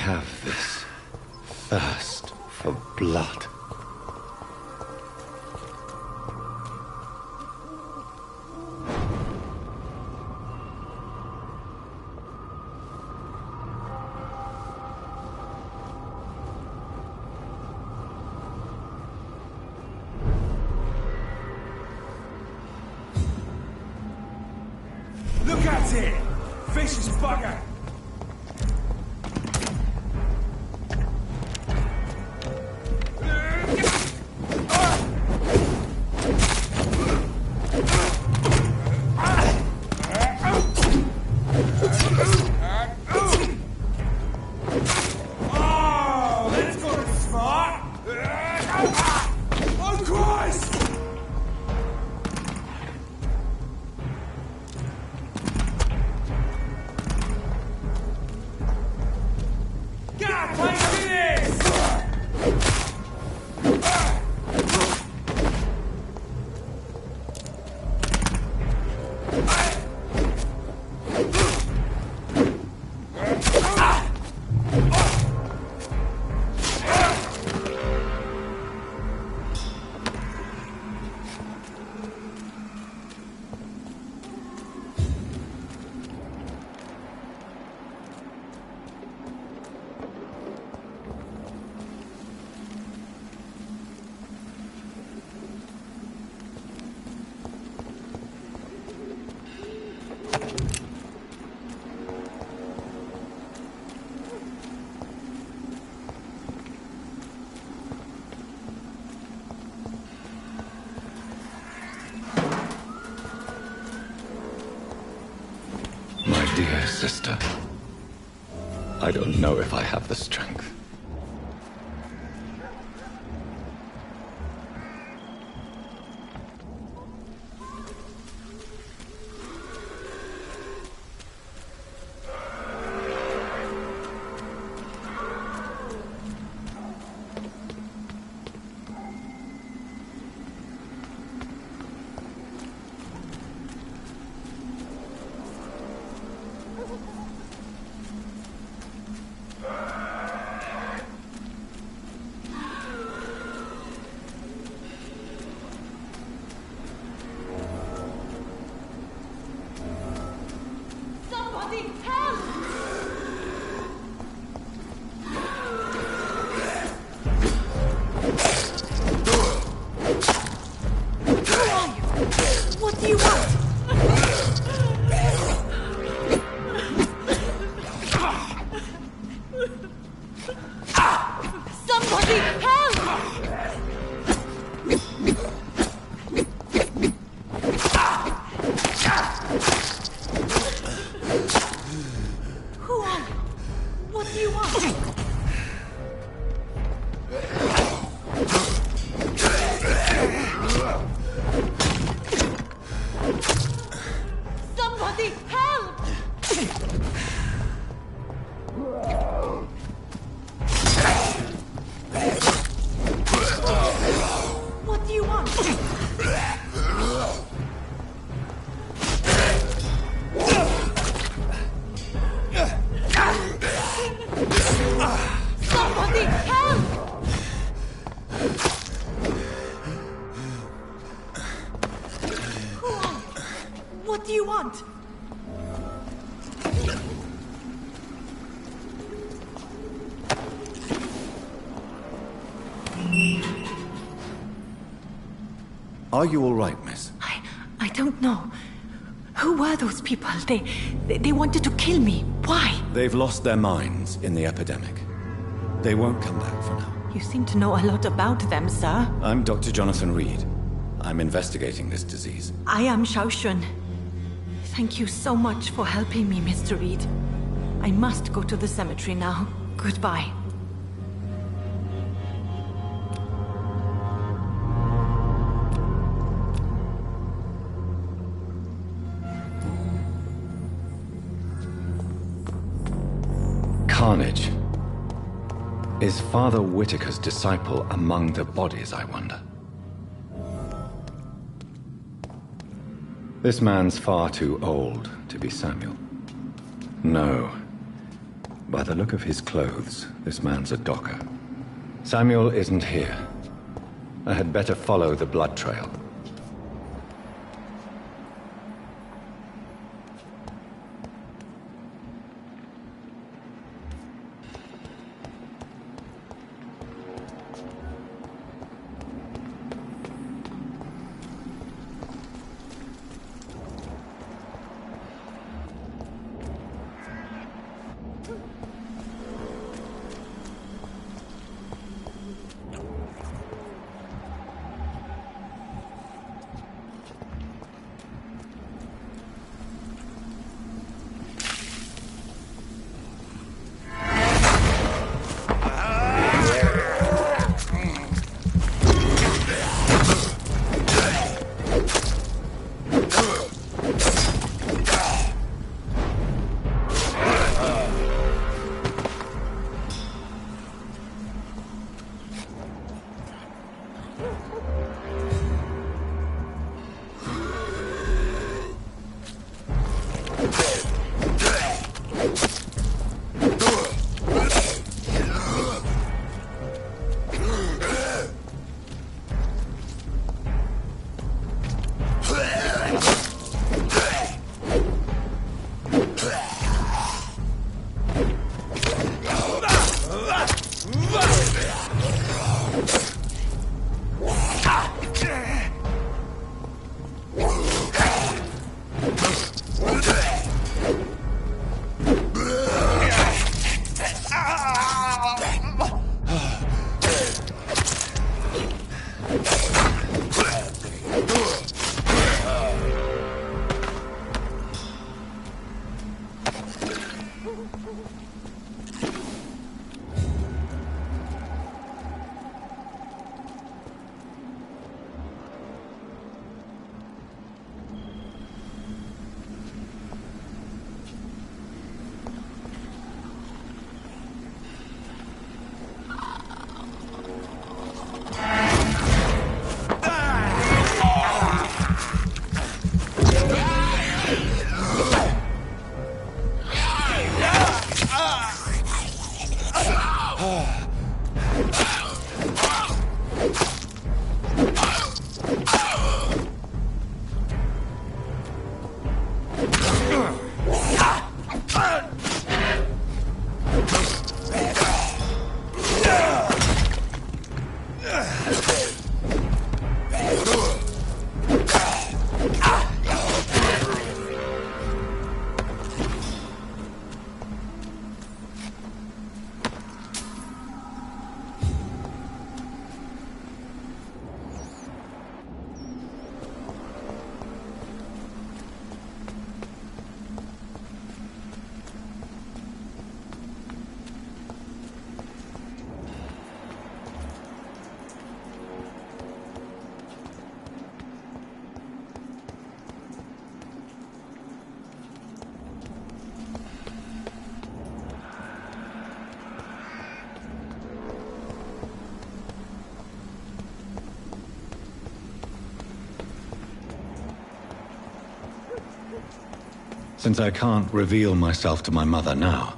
have this thirst for blood. Look at it! Vicious bugger! Oh, let's go to smart! Oh, Christ! God, can't do this! Dear sister, I don't know if I have the strength. What do you want? Are you all right, miss? I don't know. Who were those people? They wanted to kill me. Why? They've lost their minds in the epidemic. They won't come back for now. You seem to know a lot about them, sir. I'm Dr. Jonathan Reed. I'm investigating this disease. I am Shaoshun. Thank you so much for helping me, Mr. Reed. I must go to the cemetery now. Goodbye. Carnage. Is Father Whitaker's disciple among the bodies, I wonder? This man's far too old to be Samuel. No. By the look of his clothes, this man's a docker. Samuel isn't here. I had better follow the blood trail. Since I can't reveal myself to my mother now,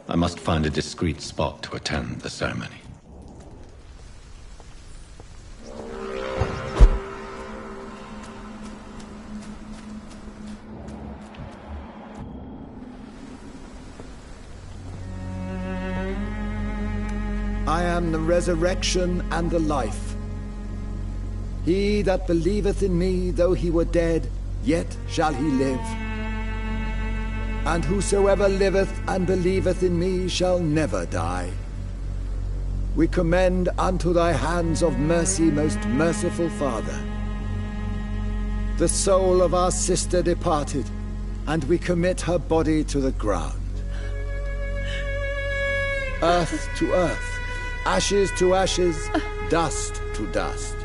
I must find a discreet spot to attend the ceremony. I am the resurrection and the life. He that believeth in me, though he were dead, yet shall he live. And whosoever liveth and believeth in me shall never die. We commend unto thy hands of mercy, most merciful Father, the soul of our sister departed, and we commit her body to the ground. Earth to earth, ashes to ashes, dust to dust.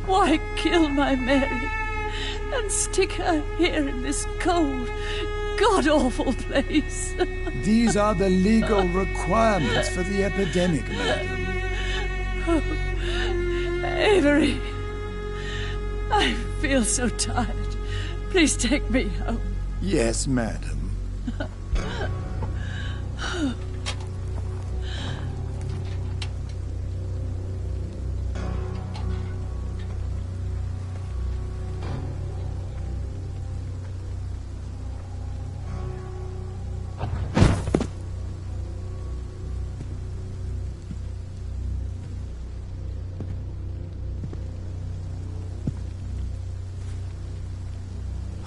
Why kill my Mary and stick her here in this cold, god-awful place. These are the legal requirements for the epidemic, madam. Avery, I feel so tired. Please take me home. Yes, madam.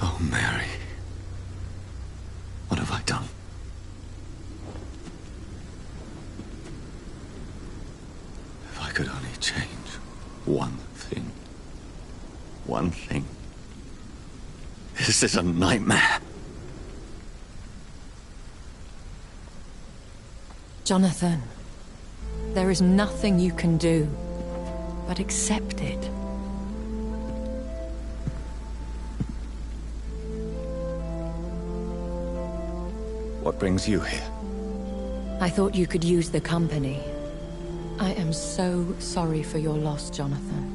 Oh, Mary. What have I done? If I could only change one thing. One thing. This is a nightmare. Jonathan, there is nothing you can do but accept it. What brings you here? I thought you could use the company. I am so sorry for your loss, Jonathan.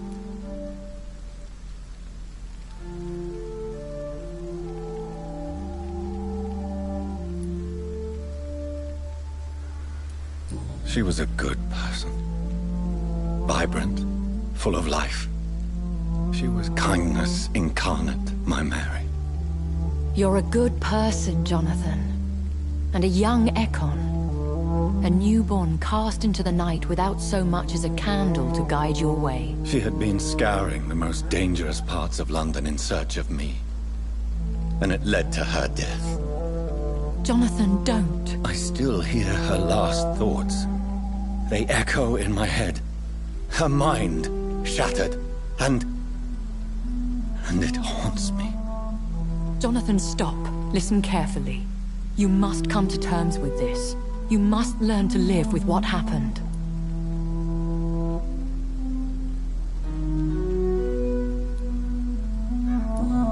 She was a good person. Vibrant, full of life. She was kindness incarnate, my Mary. You're a good person, Jonathan. And a young Ekon. A newborn cast into the night without so much as a candle to guide your way. She had been scouring the most dangerous parts of London in search of me. And it led to her death. Jonathan, don't. I still hear her last thoughts. They echo in my head. Her mind shattered, and it haunts me. Jonathan, stop. Listen carefully. You must come to terms with this. You must learn to live with what happened.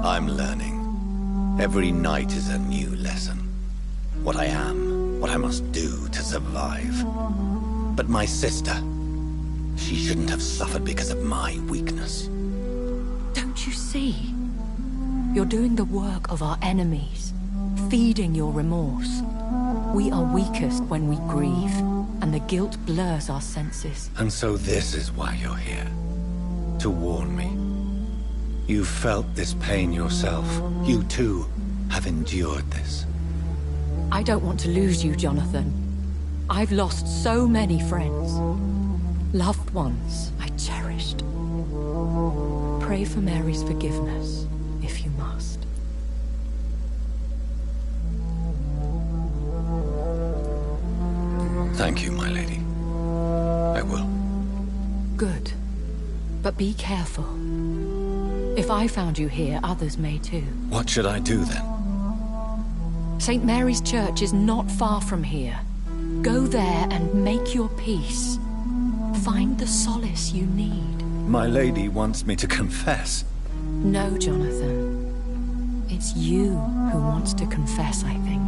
I'm learning. Every night is a new lesson. What I am, what I must do to survive. But my sister, she shouldn't have suffered because of my weakness. Don't you see? You're doing the work of our enemies, feeding your remorse. We are weakest when we grieve, and the guilt blurs our senses. And so this is why you're here. To warn me. You've felt this pain yourself. You too have endured this. I don't want to lose you, Jonathan. I've lost so many friends. Loved ones I cherished. Pray for Mary's forgiveness, if you must. Thank you, my lady. I will. Good. But be careful. If I found you here, others may too. What should I do then? St. Mary's Church is not far from here. Go there and make your peace. Find the solace you need. My lady wants me to confess. No, Jonathan. It's you who wants to confess, I think.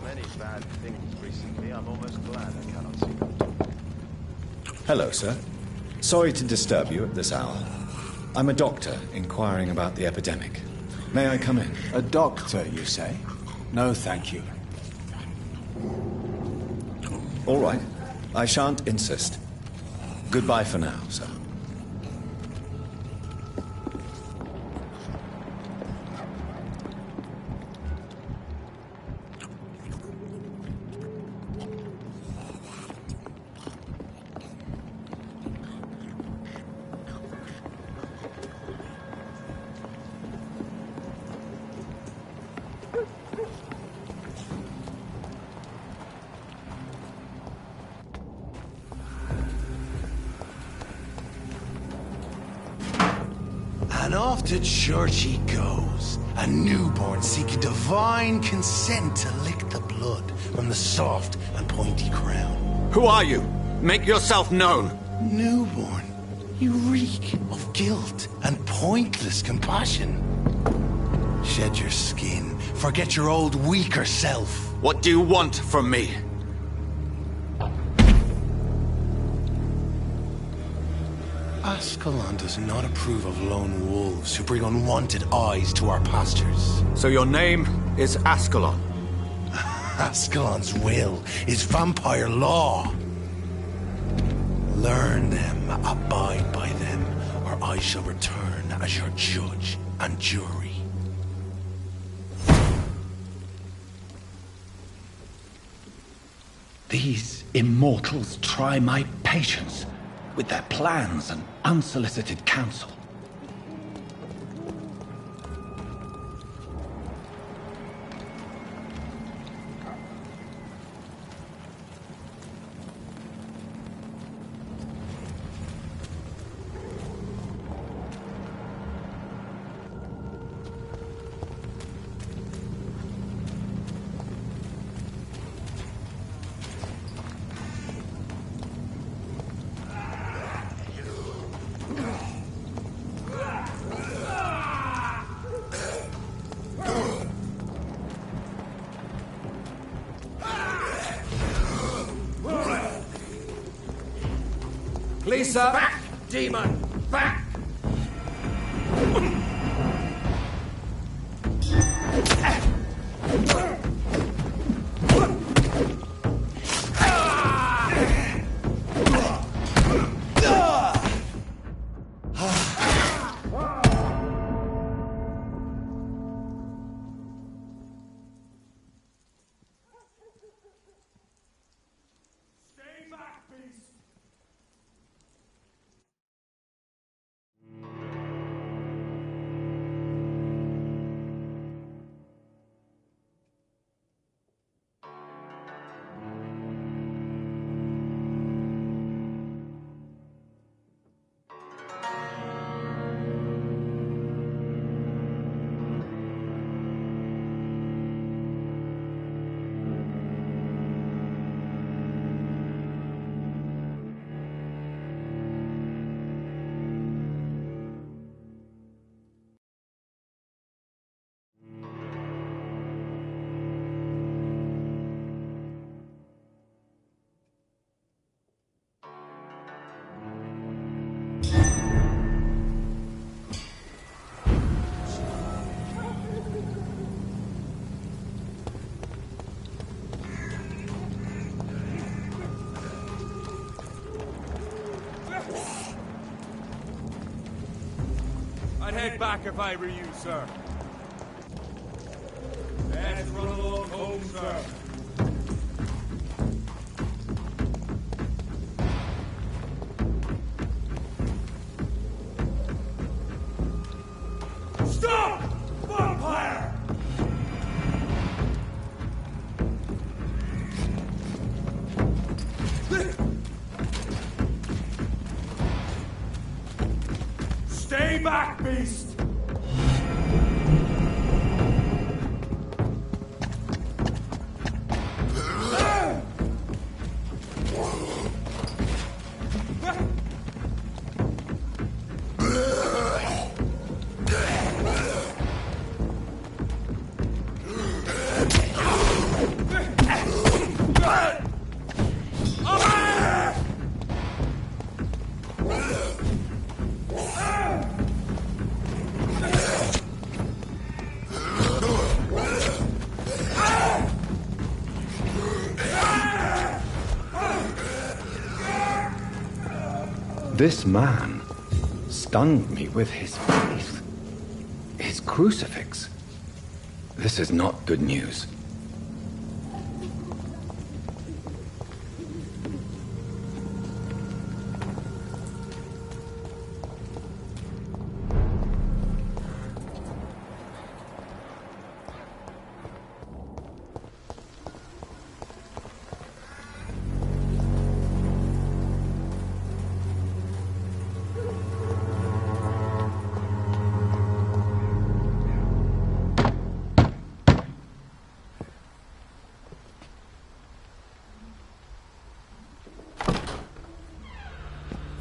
many bad things recently, I'm almost glad I cannot see them. Hello, sir. Sorry to disturb you at this hour. I'm a doctor inquiring about the epidemic. May I come in? A doctor, you say? No, thank you. All right. I shan't insist. Goodbye for now, sir. And off to church he goes, a newborn seeking divine consent to lick the blood from the soft and pointy crown. Who are you? Make yourself known. Newborn, you reek of guilt and pointless compassion. Shed your skin, forget your old weaker self. What do you want from me? Ascalon does not approve of lone wolves who bring unwanted eyes to our pastures. So your name is Ascalon? Ascalon's will is vampire law. Learn them, abide by them, or I shall return as your judge and jury. These immortals try my patience with their plans and unsolicited counsel. Please, sir. Back, demon! Back! Stay back, beast! I'd head back if I were you, sir. Let's run along home, sir. Stop! Vampire! Stay back, beast! This man stunned me with his faith. His crucifix. This is not good news.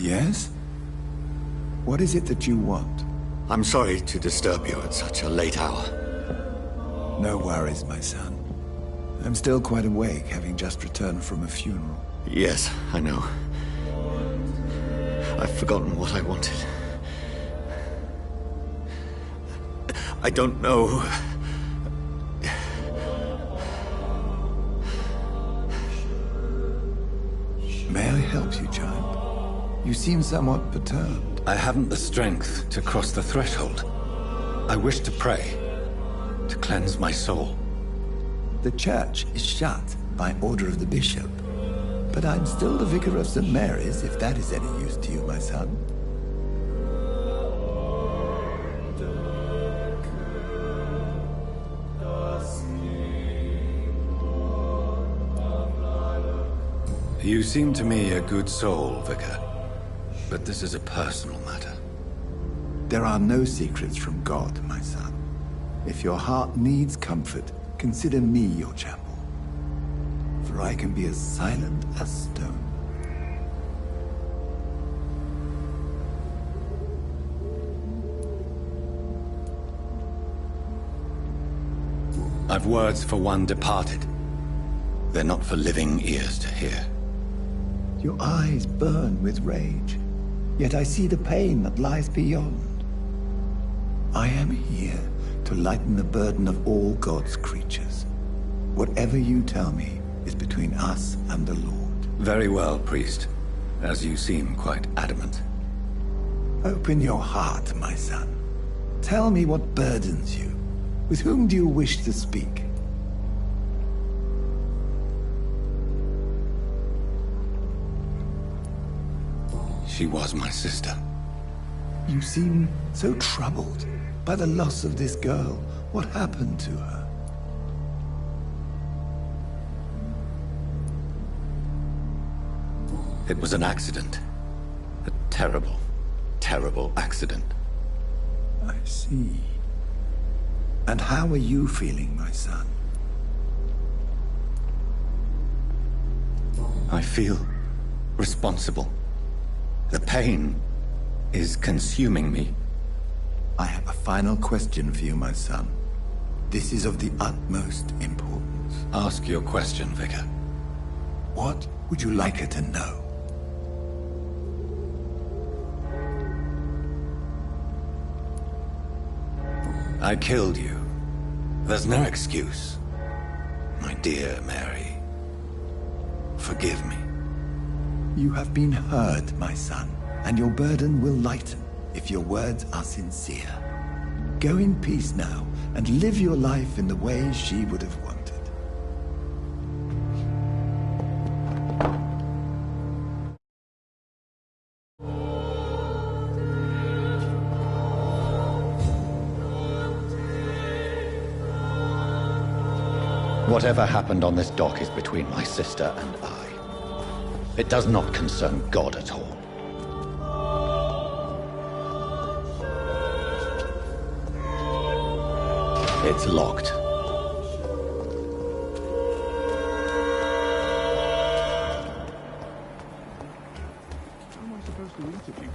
Yes? What is it that you want? I'm sorry to disturb you at such a late hour. No worries, my son. I'm still quite awake, having just returned from a funeral. Yes, I know. I've forgotten what I wanted. I don't know. May I help you, child? You seem somewhat perturbed. I haven't the strength to cross the threshold. I wish to pray, to cleanse my soul. The church is shut by order of the bishop. But I'm still the vicar of St. Mary's, if that is any use to you, my son. You seem to me a good soul, Vicar. But this is a personal matter. There are no secrets from God, my son. If your heart needs comfort, consider me your chapel. For I can be as silent as stone. I've words for one departed. They're not for living ears to hear. Your eyes burn with rage, yet I see the pain that lies beyond. I am here to lighten the burden of all God's creatures. Whatever you tell me is between us and the Lord. Very well, priest. As you seem quite adamant. Open your heart, my son. Tell me what burdens you. With whom do you wish to speak? She was my sister. You seem so troubled by the loss of this girl. What happened to her? It was an accident. A terrible, terrible accident. I see. And how are you feeling, my son? I feel responsible. The pain is consuming me. I have a final question for you, my son. This is of the utmost importance. Ask your question, Vicar. What would you like her to know? I killed you. There's no excuse. My dear Mary, forgive me. You have been heard, my son, and your burden will lighten if your words are sincere. Go in peace now, and live your life in the way she would have wanted. Whatever happened on this dock is between my sister and I. It does not concern God at all. It's locked. How am I supposed to interview?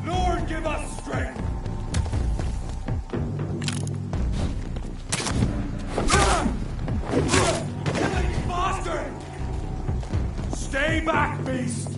Lord, give us strength! Killing bastard! Stay back, beast!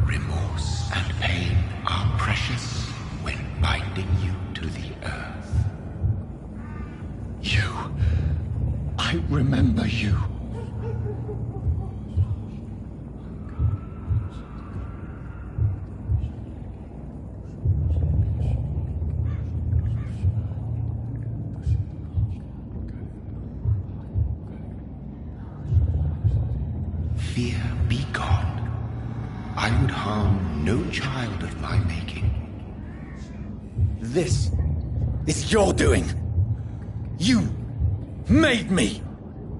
Remorse and pain are precious when binding you to the earth. You. I remember you. Fear be gone. I would harm no child of my making. This is your doing. You made me.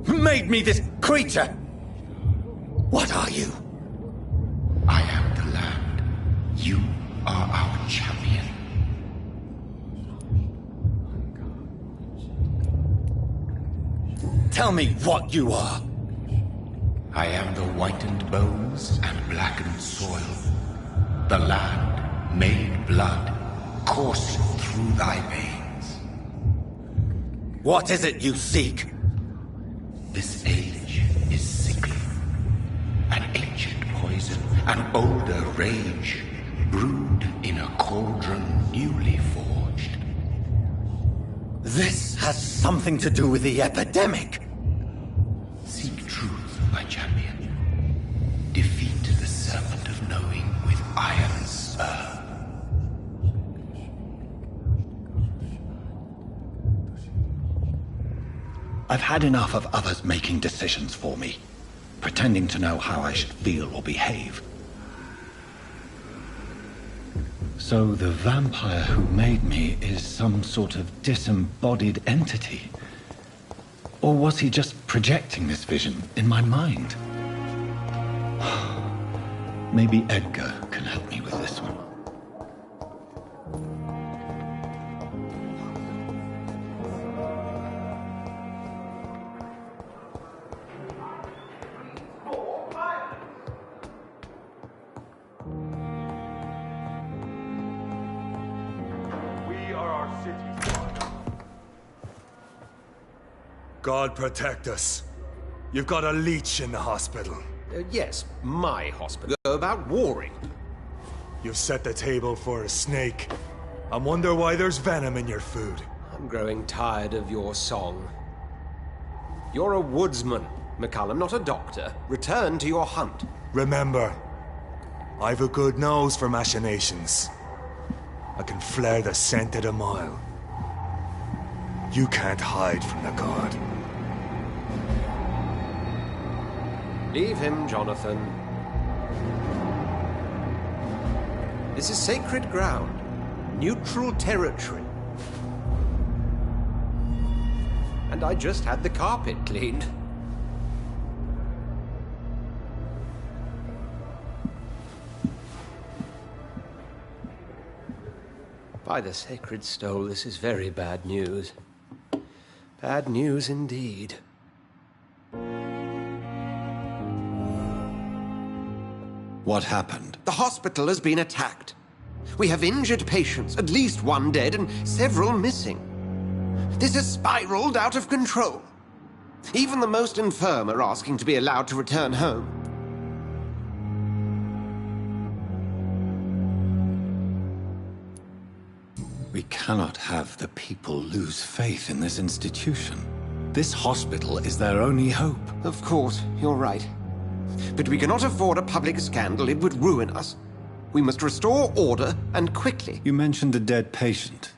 Made me this creature. What are you? I am the land. You are our champion. Tell me what you are. I am the whitened bones and blackened soil. The land made blood coursing through thy veins. What is it you seek? This age is sickly. An ancient poison, an older rage, brewed in a cauldron newly forged. This has something to do with the epidemic. Seek truth, my champion. Defeat the serpent of knowing with iron spur. I've had enough of others making decisions for me, pretending to know how I should feel or behave. So the vampire who made me is some sort of disembodied entity? Or was he just projecting this vision in my mind? Maybe Edgar can help me with this one. We are our city's father. God protect us. You've got a leech in the hospital. Yes, my hospital. About warring. You've set the table for a snake. I wonder why there's venom in your food. I'm growing tired of your song. You're a woodsman, McCallum, not a doctor. Return to your hunt. Remember, I've a good nose for machinations. I can flare the scent at a mile. You can't hide from the god. Leave him, Jonathan. This is sacred ground. Neutral territory. And I just had the carpet cleaned. By the sacred stole, this is very bad news. Bad news indeed. What happened? The hospital has been attacked. We have injured patients, at least one dead and several missing. This has spiraled out of control. Even the most infirm are asking to be allowed to return home. We cannot have the people lose faith in this institution. This hospital is their only hope. Of course, you're right. But we cannot afford a public scandal. It would ruin us. We must restore order, and quickly. You mentioned a dead patient.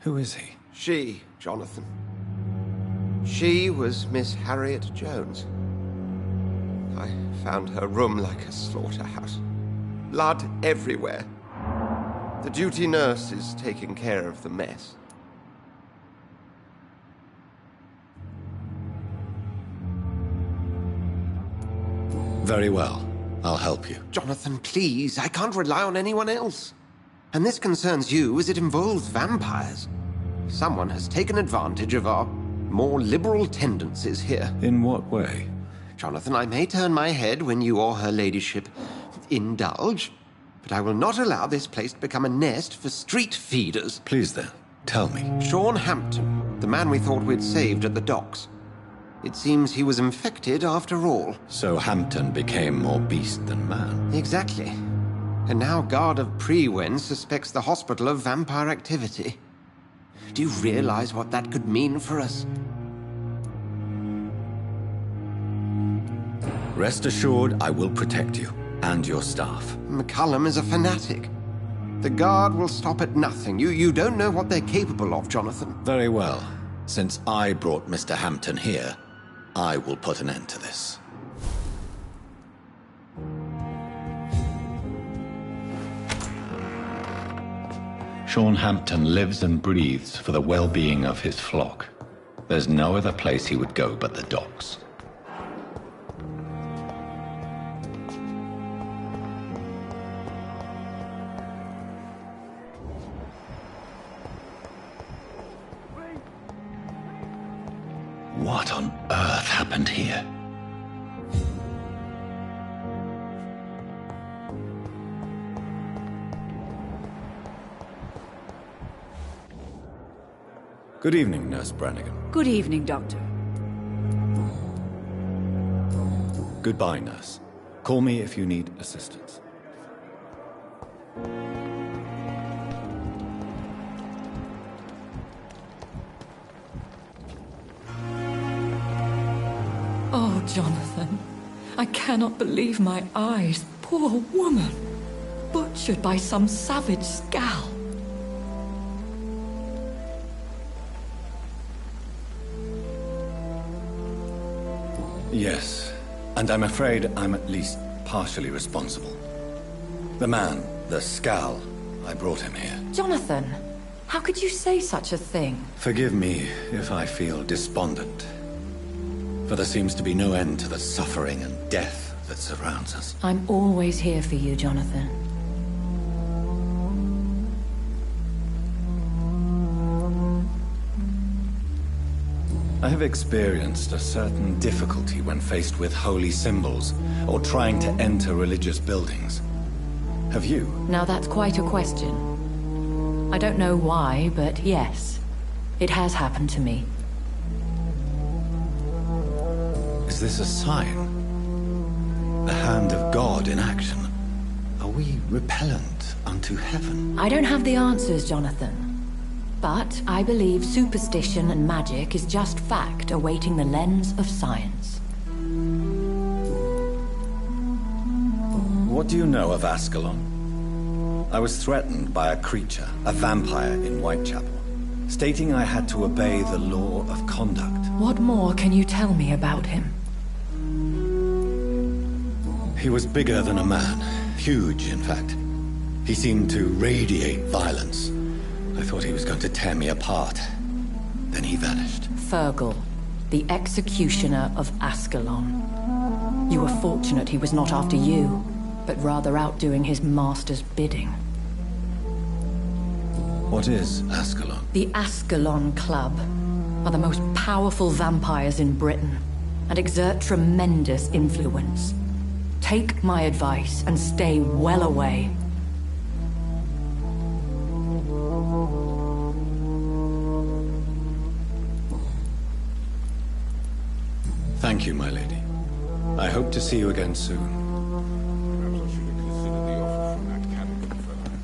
Who is he? She, Jonathan. She was Miss Harriet Jones. I found her room like a slaughterhouse. Blood everywhere. The duty nurse is taking care of the mess. Very well. I'll help you. Jonathan, please. I can't rely on anyone else. And this concerns you as it involves vampires. Someone has taken advantage of our more liberal tendencies here. In what way? Jonathan, I may turn my head when you or her ladyship indulge, but I will not allow this place to become a nest for street feeders. Please then, tell me. Sean Hampton, the man we thought we'd saved at the docks. It seems he was infected after all. So Hampton became more beast than man. Exactly. And now Guard of Prewen suspects the hospital of vampire activity. Do you realize what that could mean for us? Rest assured, I will protect you and your staff. McCullum is a fanatic. The Guard will stop at nothing. You don't know what they're capable of, Jonathan. Very well. Since I brought Mr. Hampton here, I will put an end to this. Sean Hampton lives and breathes for the well-being of his flock. There's no other place he would go but the docks. What on earth happened here? Good evening, Nurse Brannigan. Good evening, Doctor. Goodbye, Nurse. Call me if you need assistance. Oh, Jonathan. I cannot believe my eyes. Poor woman. Butchered by some savage scowl. Yes, and I'm afraid I'm at least partially responsible. The man, the scowl, I brought him here. Jonathan, how could you say such a thing? Forgive me if I feel despondent. For there seems to be no end to the suffering and death that surrounds us. I'm always here for you, Jonathan. I have experienced a certain difficulty when faced with holy symbols or trying to enter religious buildings. Have you? Now that's quite a question. I don't know why, but yes, it has happened to me. Is this a sign? The hand of God in action? Are we repellent unto heaven? I don't have the answers, Jonathan. But I believe superstition and magic is just fact awaiting the lens of science. What do you know of Ascalon? I was threatened by a creature, a vampire in Whitechapel, stating I had to obey the law of conduct. What more can you tell me about him? He was bigger than a man. Huge, in fact. He seemed to radiate violence. I thought he was going to tear me apart. Then he vanished. Fergal, the executioner of Ascalon. You were fortunate he was not after you, but rather out doing his master's bidding. What is Ascalon? The Ascalon Club are the most powerful vampires in Britain and exert tremendous influence. Take my advice and stay well away. Hope to see you again soon. Perhaps I should have considered the offer from that Callaghan fellow.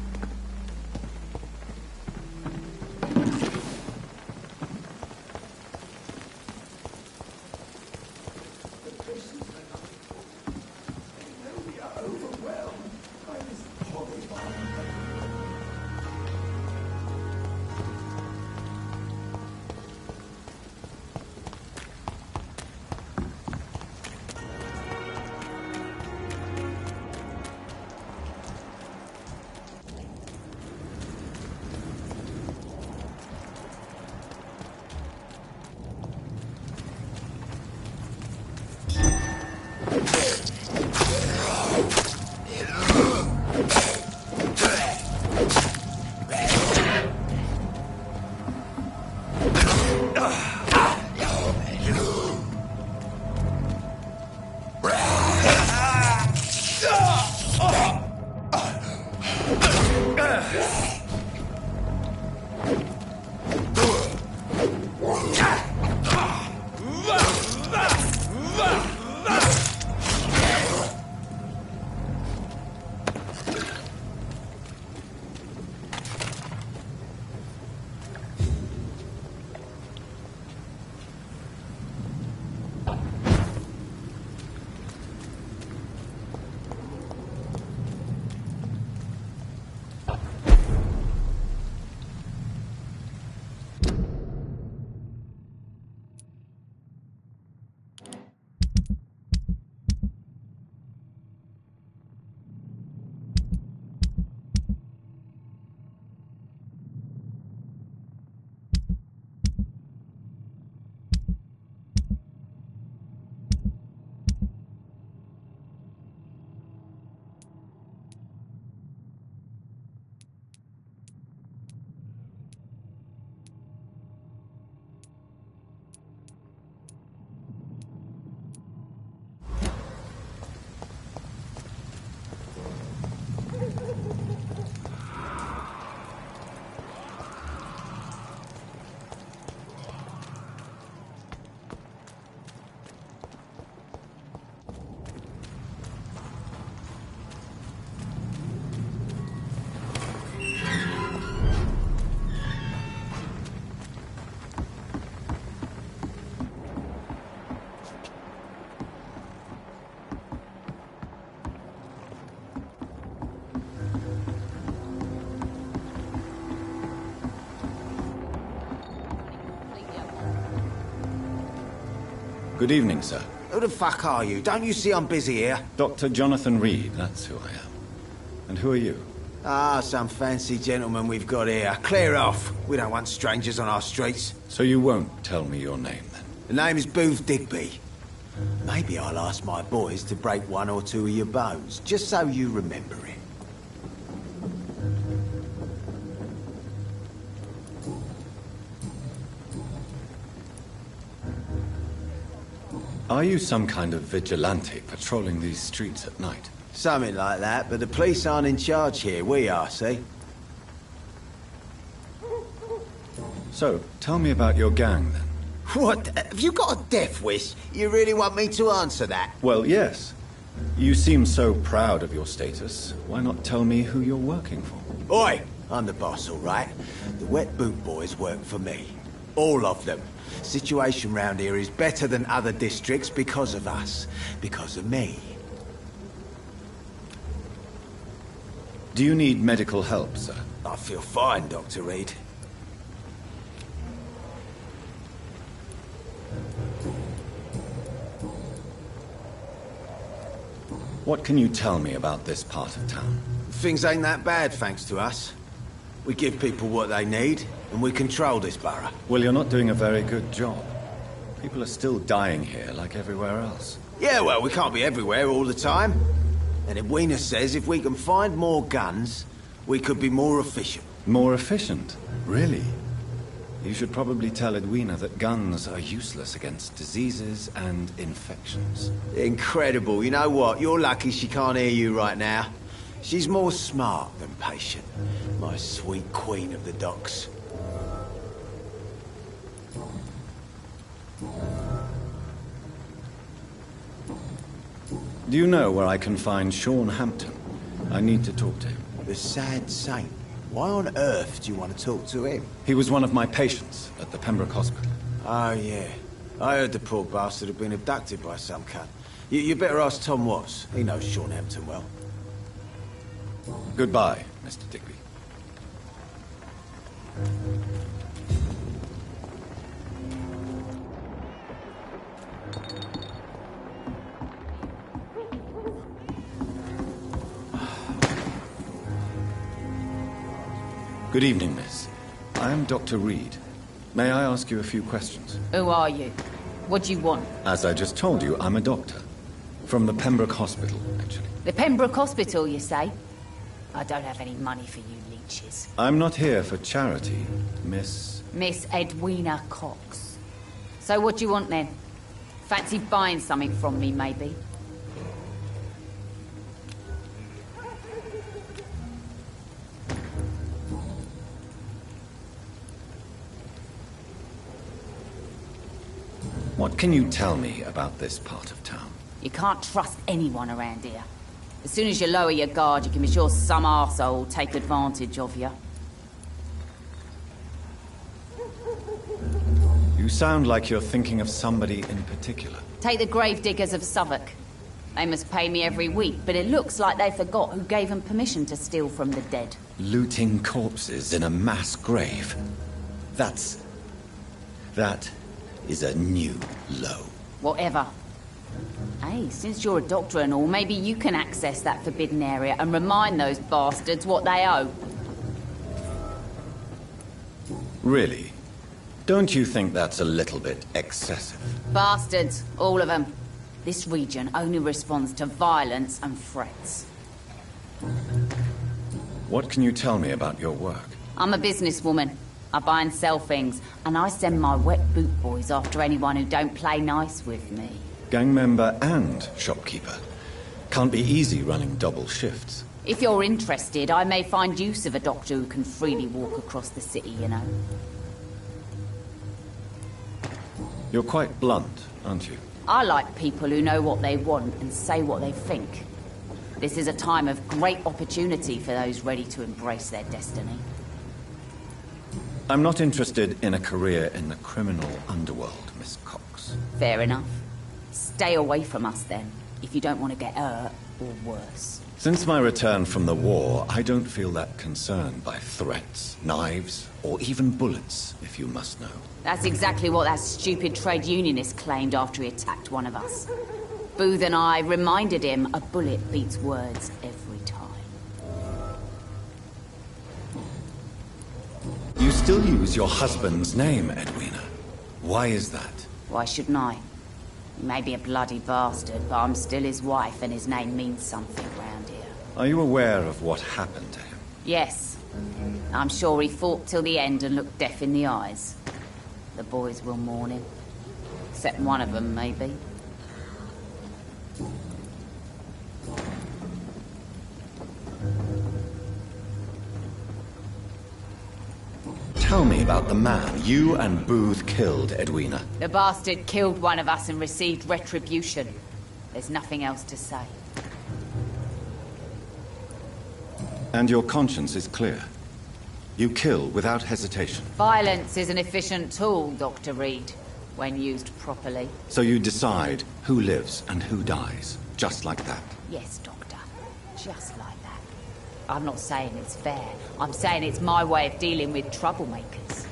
Good evening, sir. Who the fuck are you? Don't you see I'm busy here? Dr. Jonathan Reed, that's who I am. And who are you? Ah, some fancy gentleman we've got here. Clear off. We don't want strangers on our streets. So you won't tell me your name, then? The name is Booth Digby. Maybe I'll ask my boys to break one or two of your bones, just so you remember it. Are you some kind of vigilante patrolling these streets at night? Something like that, but the police aren't in charge here. We are, see? So, tell me about your gang, then. What? Have you got a death wish? You really want me to answer that? Well, yes. You seem so proud of your status. Why not tell me who you're working for? Oi! I'm the boss, all right? The Wet Boot Boys work for me. All of them. Situation round here is better than other districts because of us. Because of me. Do you need medical help, sir? I feel fine, Dr. Reed. What can you tell me about this part of town? Things ain't that bad, thanks to us. We give people what they need, and we control this borough. Well, you're not doing a very good job. People are still dying here, like everywhere else. Yeah, well, we can't be everywhere all the time. And Edwina says if we can find more guns, we could be more efficient. More efficient? Really? You should probably tell Edwina that guns are useless against diseases and infections. Incredible. You know what? You're lucky she can't hear you right now. She's more smart than patient. My sweet queen of the docks. Do you know where I can find Sean Hampton? I need to talk to him. The sad saint. Why on earth do you want to talk to him? He was one of my patients at the Pembroke Hospital. Oh, yeah. I heard the poor bastard had been abducted by some cunt. You better ask Tom Watts. He knows Sean Hampton well. Goodbye, Mr. Digby. Good evening, miss. I am Dr. Reed. May I ask you a few questions? Who are you? What do you want? As I just told you, I'm a doctor. From the Pembroke Hospital, actually. The Pembroke Hospital, you say? I don't have any money for you leeches. I'm not here for charity, Miss... Miss Edwina Cox. So what do you want then? Fancy buying something from me, maybe? What can you tell me about this part of town? You can't trust anyone around here. As soon as you lower your guard, you can be sure some arsehole will take advantage of you. You sound like you're thinking of somebody in particular. Take the gravediggers of Southwark. They must pay me every week, but it looks like they forgot who gave them permission to steal from the dead. Looting corpses in a mass grave. That is a new low. Whatever. Hey, since you're a doctor and all, maybe you can access that forbidden area and remind those bastards what they owe. Really? Don't you think that's a little bit excessive? Bastards, all of them. This region only responds to violence and threats. What can you tell me about your work? I'm a businesswoman. I buy and sell things, and I send my wet boot boys after anyone who don't play nice with me. Gang member and shopkeeper. Can't be easy running double shifts. If you're interested, I may find use of a doctor who can freely walk across the city, you know. You're quite blunt, aren't you? I like people who know what they want and say what they think. This is a time of great opportunity for those ready to embrace their destiny. I'm not interested in a career in the criminal underworld, Miss Cox. Fair enough. Stay away from us then, if you don't want to get hurt or worse. Since my return from the war, I don't feel that concerned by threats, knives, or even bullets, if you must know. That's exactly what that stupid trade unionist claimed after he attacked one of us. Booth and I reminded him a bullet beats words every time. You still use your husband's name, Edwina. Why is that? Why shouldn't I? He may be a bloody bastard, but I'm still his wife and his name means something round here. Are you aware of what happened to him? Yes. I'm sure he fought till the end and looked death in the eyes. The boys will mourn him. Except one of them, maybe. Tell me about the man you and Booth killed, Edwina. The bastard killed one of us and received retribution. There's nothing else to say. And your conscience is clear. You kill without hesitation. Violence is an efficient tool, Dr. Reed, when used properly. So you decide who lives and who dies, just like that? Yes, Doctor. Just like that. I'm not saying it's fair. I'm saying it's my way of dealing with troublemakers.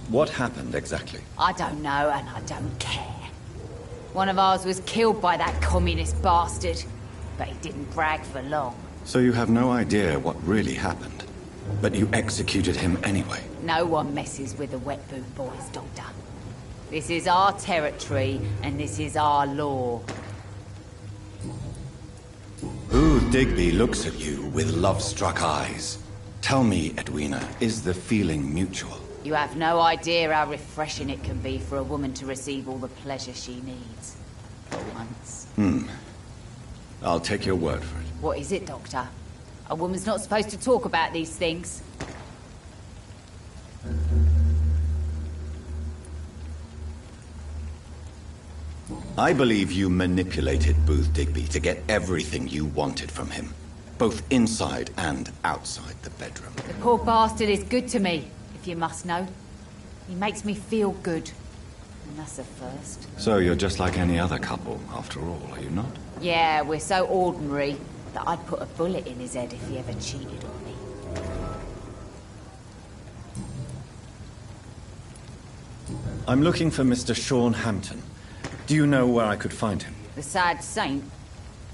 What happened exactly? I don't know, and I don't care. One of ours was killed by that communist bastard, but he didn't brag for long. So you have no idea what really happened, but you executed him anyway? No one messes with the wet boot boys, Doctor. This is our territory, and this is our law. Booth Digby looks at you with love-struck eyes. Tell me, Edwina, is the feeling mutual? You have no idea how refreshing it can be for a woman to receive all the pleasure she needs. For once. I'll take your word for it. What is it, Doctor? A woman's not supposed to talk about these things. I believe you manipulated Booth Digby to get everything you wanted from him, both inside and outside the bedroom. The poor bastard is good to me, if you must know. He makes me feel good. And that's a first. So you're just like any other couple, after all, are you not? Yeah, we're so ordinary that I'd put a bullet in his head if he ever cheated on me. I'm looking for Mr. Sean Hampton. Do you know where I could find him? The sad saint?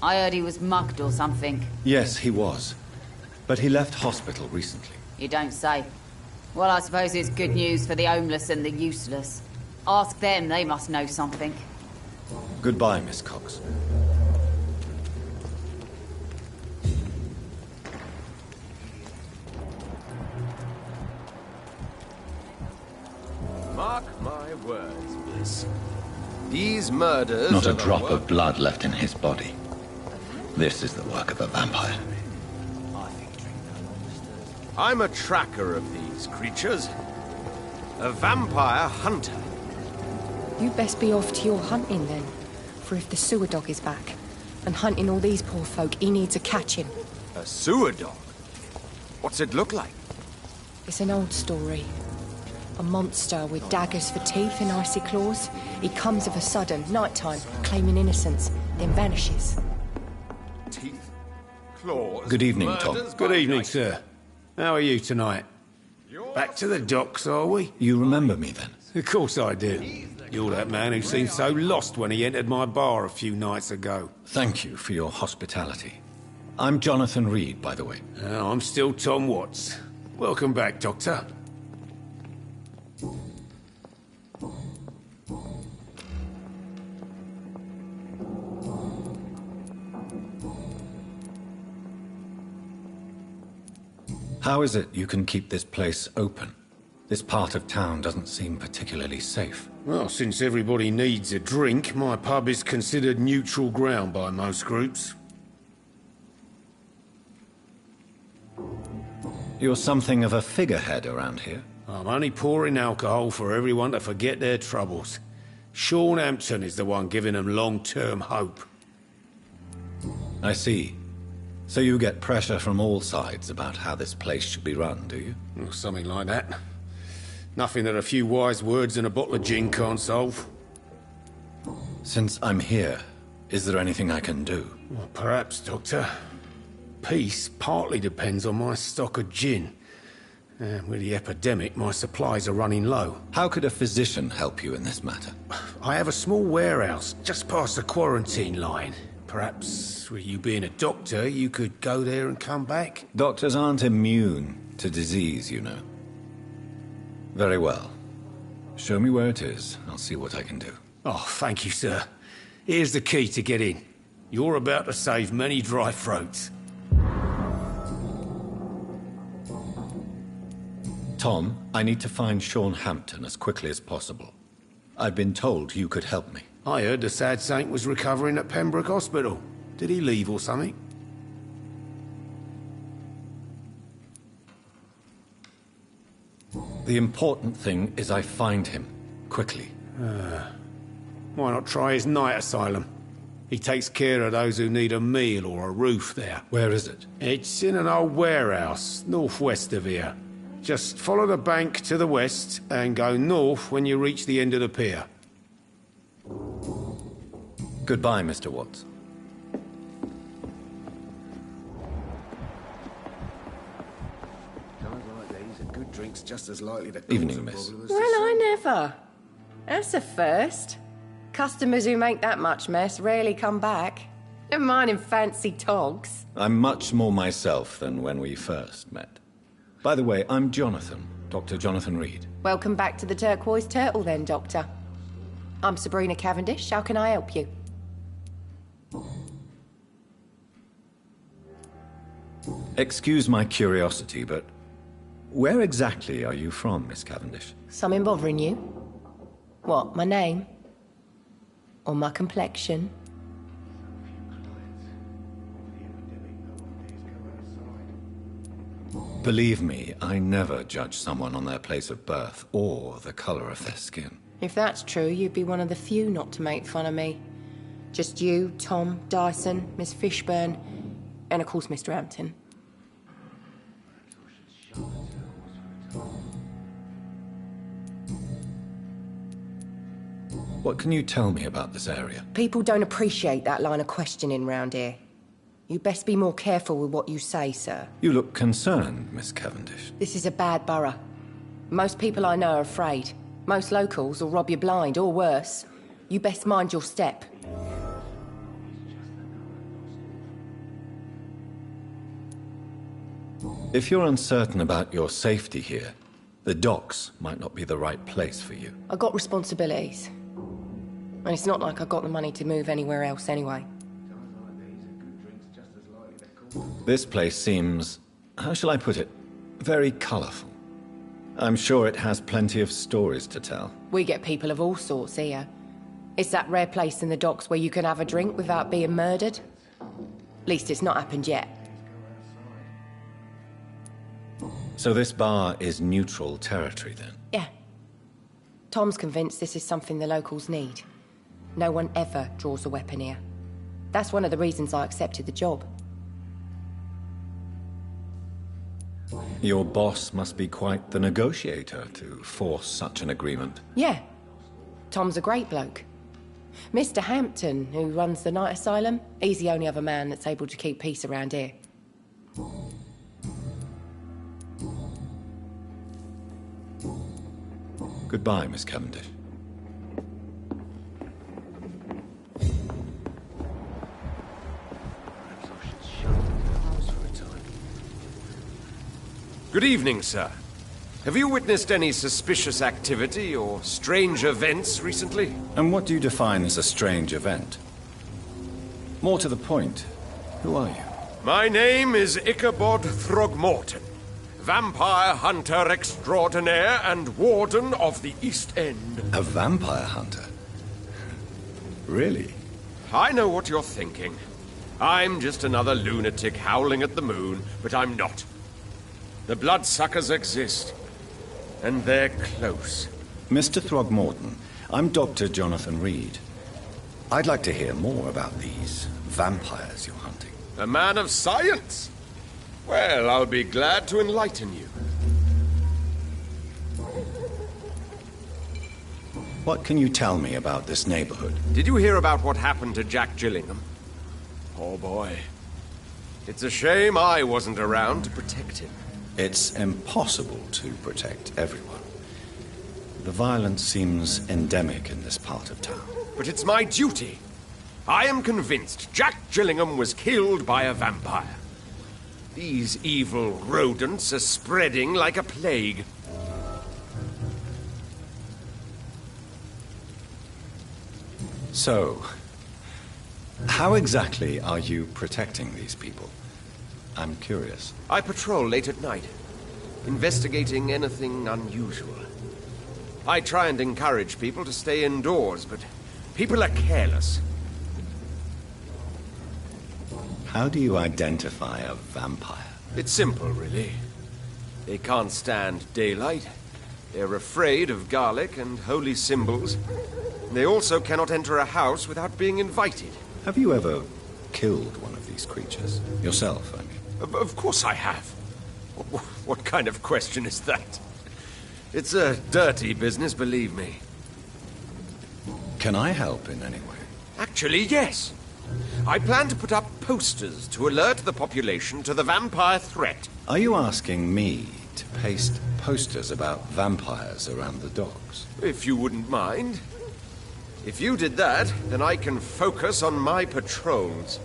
I heard he was mugged or something. Yes, he was. But he left hospital recently. You don't say. Well, I suppose it's good news for the homeless and the useless. Ask them, they must know something. Goodbye, Miss Cox. Mark my words, Bliss. These murders... Not a drop of blood left in his body. This is the work of a vampire. I'm a tracker of these creatures. A vampire hunter. You best be off to your hunting then. For if the sewer dog is back, and hunting all these poor folk, he needs a catching. A sewer dog? What's it look like? It's an old story. A monster with daggers for teeth and icy claws. He comes of a sudden, nighttime, claiming innocence, then vanishes. Teeth, claws... Good evening, Tom. Good evening, sir. How are you tonight? Back to the docks, are we? You remember me, then? Of course I do. You're that man who seemed so lost when he entered my bar a few nights ago. Thank you for your hospitality. I'm Jonathan Reed, by the way. I'm still Tom Watts. Welcome back, Doctor. How is it you can keep this place open? This part of town doesn't seem particularly safe. Well, since everybody needs a drink, my pub is considered neutral ground by most groups. You're something of a figurehead around here. I'm only pouring alcohol for everyone to forget their troubles. Sean Hampton is the one giving them long-term hope. I see. So you get pressure from all sides about how this place should be run, do you? Something like that. Nothing that a few wise words and a bottle of gin can't solve. Since I'm here, is there anything I can do? Well, perhaps, Doctor. Peace partly depends on my stock of gin. With the epidemic, my supplies are running low. How could a physician help you in this matter? I have a small warehouse just past the quarantine line. Perhaps, with you being a doctor, you could go there and come back? Doctors aren't immune to disease, you know. Very well. Show me where it is. I'll see what I can do. Oh, thank you, sir. Here's the key to get in. You're about to save many dry throats. Tom, I need to find Sean Hampton as quickly as possible. I've been told you could help me. I heard the sad saint was recovering at Pembroke Hospital. Did he leave or something? The important thing is I find him, quickly. Why not try his night asylum? He takes care of those who need a meal or a roof there. Where is it? It's in an old warehouse, northwest of here. Just follow the bank to the west and go north when you reach the end of the pier. Goodbye, Mr. Watts. Times like these, a good drink's just as likely to cause Evening, miss. Well, I never. That's a first. Customers who make that much mess rarely come back. Never mind in fancy togs. I'm much more myself than when we first met. By the way, I'm Jonathan, Dr. Jonathan Reed. Welcome back to the Turquoise Turtle then, Doctor. I'm Sabrina Cavendish. How can I help you? Excuse my curiosity, but where exactly are you from, Miss Cavendish? Something bothering you? What, my name? Or my complexion? Believe me, I never judge someone on their place of birth or the color of their skin. If that's true, you'd be one of the few not to make fun of me. Just you, Tom, Dyson, Miss Fishburne, and of course Mr. Hampton. What can you tell me about this area? People don't appreciate that line of questioning round here. You best be more careful with what you say, sir. You look concerned, Miss Cavendish. This is a bad borough. Most people I know are afraid. Most locals will rob you blind, or worse. You best mind your step. If you're uncertain about your safety here, the docks might not be the right place for you. I got responsibilities. And it's not like I got the money to move anywhere else anyway. This place seems, how shall I put it, very colourful. I'm sure it has plenty of stories to tell. We get people of all sorts here. It's that rare place in the docks where you can have a drink without being murdered. At least it's not happened yet. So this bar is neutral territory then? Yeah. Tom's convinced this is something the locals need. No one ever draws a weapon here. That's one of the reasons I accepted the job. Your boss must be quite the negotiator to force such an agreement. Yeah. Tom's a great bloke. Mr. Hampton, who runs the night asylum, he's the only other man that's able to keep peace around here. Goodbye, Miss Cavendish. Good evening, sir. Have you witnessed any suspicious activity or strange events recently? And what do you define as a strange event? More to the point, who are you? My name is Ichabod Throgmorton, vampire hunter extraordinaire and warden of the East End. A vampire hunter? Really? I know what you're thinking. I'm just another lunatic howling at the moon, but I'm not. The bloodsuckers exist, and they're close. Mr. Throgmorton, I'm Dr. Jonathan Reed. I'd like to hear more about these vampires you're hunting. A man of science? Well, I'll be glad to enlighten you. What can you tell me about this neighborhood? Did you hear about what happened to Jack Gillingham? Oh boy. It's a shame I wasn't around to protect him. It's impossible to protect everyone. The violence seems endemic in this part of town. But it's my duty. I am convinced Jack Gillingham was killed by a vampire. These evil rodents are spreading like a plague. So, how exactly are you protecting these people? I'm curious. I patrol late at night, investigating anything unusual. I try and encourage people to stay indoors, but people are careless. How do you identify a vampire? It's simple, really. They can't stand daylight. They're afraid of garlic and holy symbols. They also cannot enter a house without being invited. Have you ever killed one of these creatures? Yourself, I mean. Of course I have. What kind of question is that? It's a dirty business, believe me. Can I help in any way? Actually, yes. I plan to put up posters to alert the population to the vampire threat. Are you asking me to paste posters about vampires around the docks? If you wouldn't mind. If you did that, then I can focus on my patrols.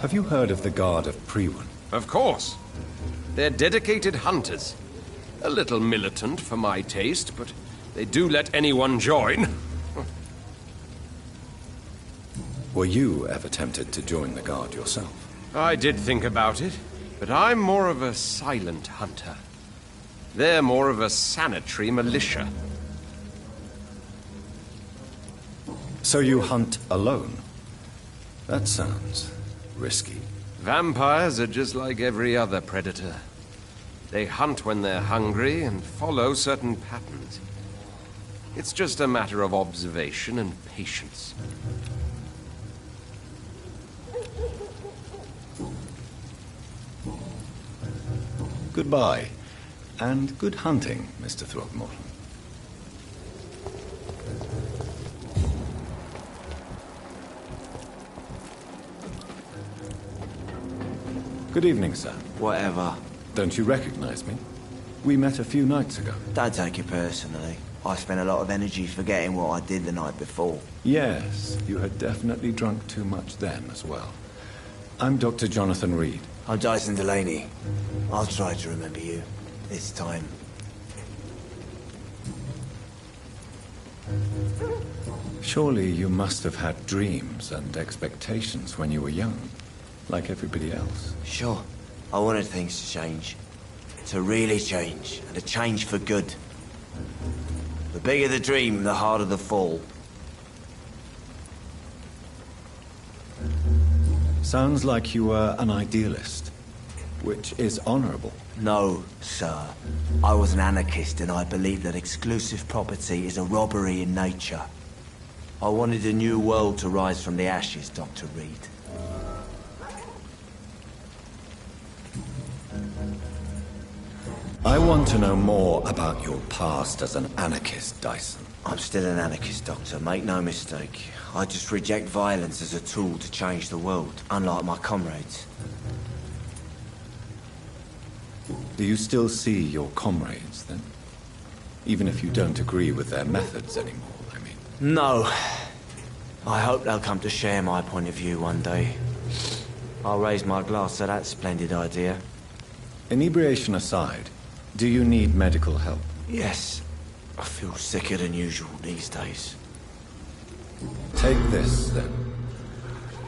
Have you heard of the Guard of Priwen? Of course. They're dedicated hunters. A little militant for my taste, but they do let anyone join. Were you ever tempted to join the Guard yourself? I did think about it, but I'm more of a silent hunter. They're more of a sanitary militia. So you hunt alone? That sounds risky. Vampires are just like every other predator. They hunt when they're hungry and follow certain patterns. It's just a matter of observation and patience. Goodbye, and good hunting, Mr. Throckmorton. Good evening, sir. Whatever. Don't you recognize me? We met a few nights ago. Don't take it personally. I spent a lot of energy forgetting what I did the night before. Yes, you had definitely drunk too much then as well. I'm Dr. Jonathan Reed. I'm Dyson Delaney. I'll try to remember you. This time. Surely you must have had dreams and expectations when you were young, like everybody else. Sure. I wanted things to change. To really change, and to change for good. The bigger the dream, the harder the fall. Sounds like you were an idealist, which is honorable. No, sir. I was an anarchist and I believed that exclusive property is a robbery in nature. I wanted a new world to rise from the ashes, Dr. Reed. I want to know more about your past as an anarchist, Dyson. I'm still an anarchist, Doctor. Make no mistake. I just reject violence as a tool to change the world, unlike my comrades. Do you still see your comrades, then? Even if you don't agree with their methods anymore, I mean. No. I hope they'll come to share my point of view one day. I'll raise my glass to that splendid idea. Inebriation aside, do you need medical help? Yes. I feel sicker than usual these days. Take this, then.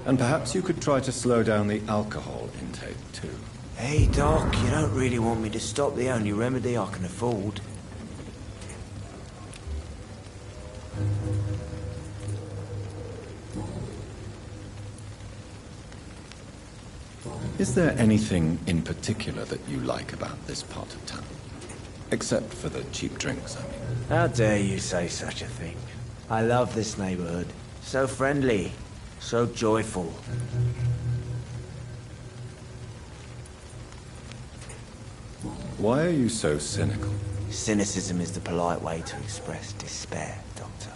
And perhaps you could try to slow down the alcohol intake, too. Hey, Doc, you don't really want me to stop the only remedy I can afford. Is there anything in particular that you like about this part of town? Except for the cheap drinks, I mean. How dare you say such a thing? I love this neighborhood. So friendly, so joyful. Why are you so cynical? Cynicism is the polite way to express despair, Doctor.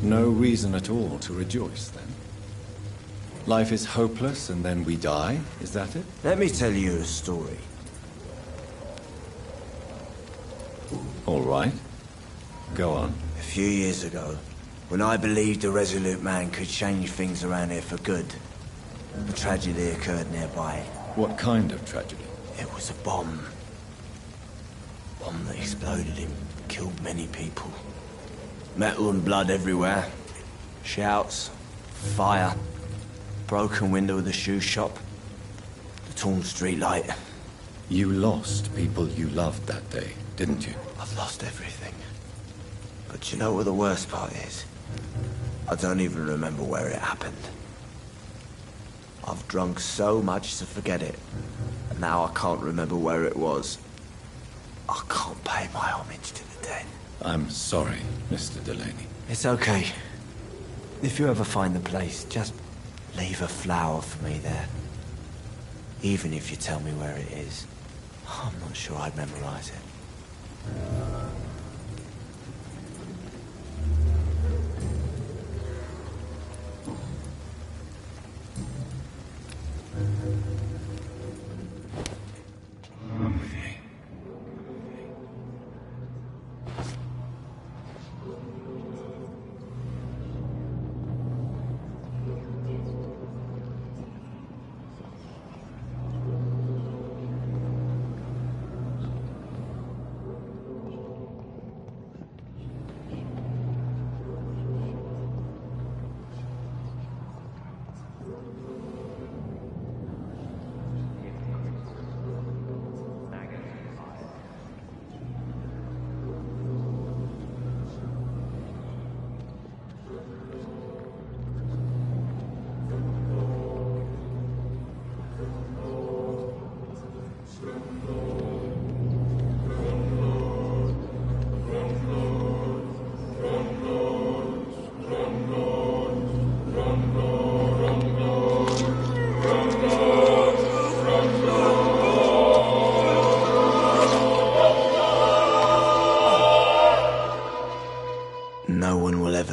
No reason at all to rejoice, then? Life is hopeless and then we die, is that it? Let me tell you a story. All right. Go on. A few years ago, when I believed a resolute man could change things around here for good, a tragedy occurred nearby. What kind of tragedy? It was a bomb. Bomb that exploded and killed many people. Metal and blood everywhere. Shouts, fire, broken window of the shoe shop, the torn street light. You lost people you loved that day, didn't you? I've lost everything. But you know what the worst part is? I don't even remember where it happened. I've drunk so much to forget it. And now I can't remember where it was. I can't pay my homage to the dead. I'm sorry, Mr. Delaney. It's okay. If you ever find the place, just leave a flower for me there. Even if you tell me where it is. I'm not sure I'd memorize it.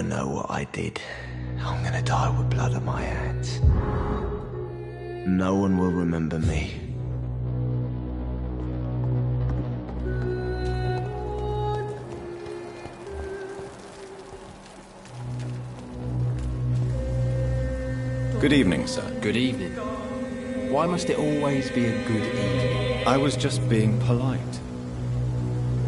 never know what I did. I'm gonna die with blood on my hands. No one will remember me. Good evening, sir. Good evening. Why must it always be a good evening? I was just being polite.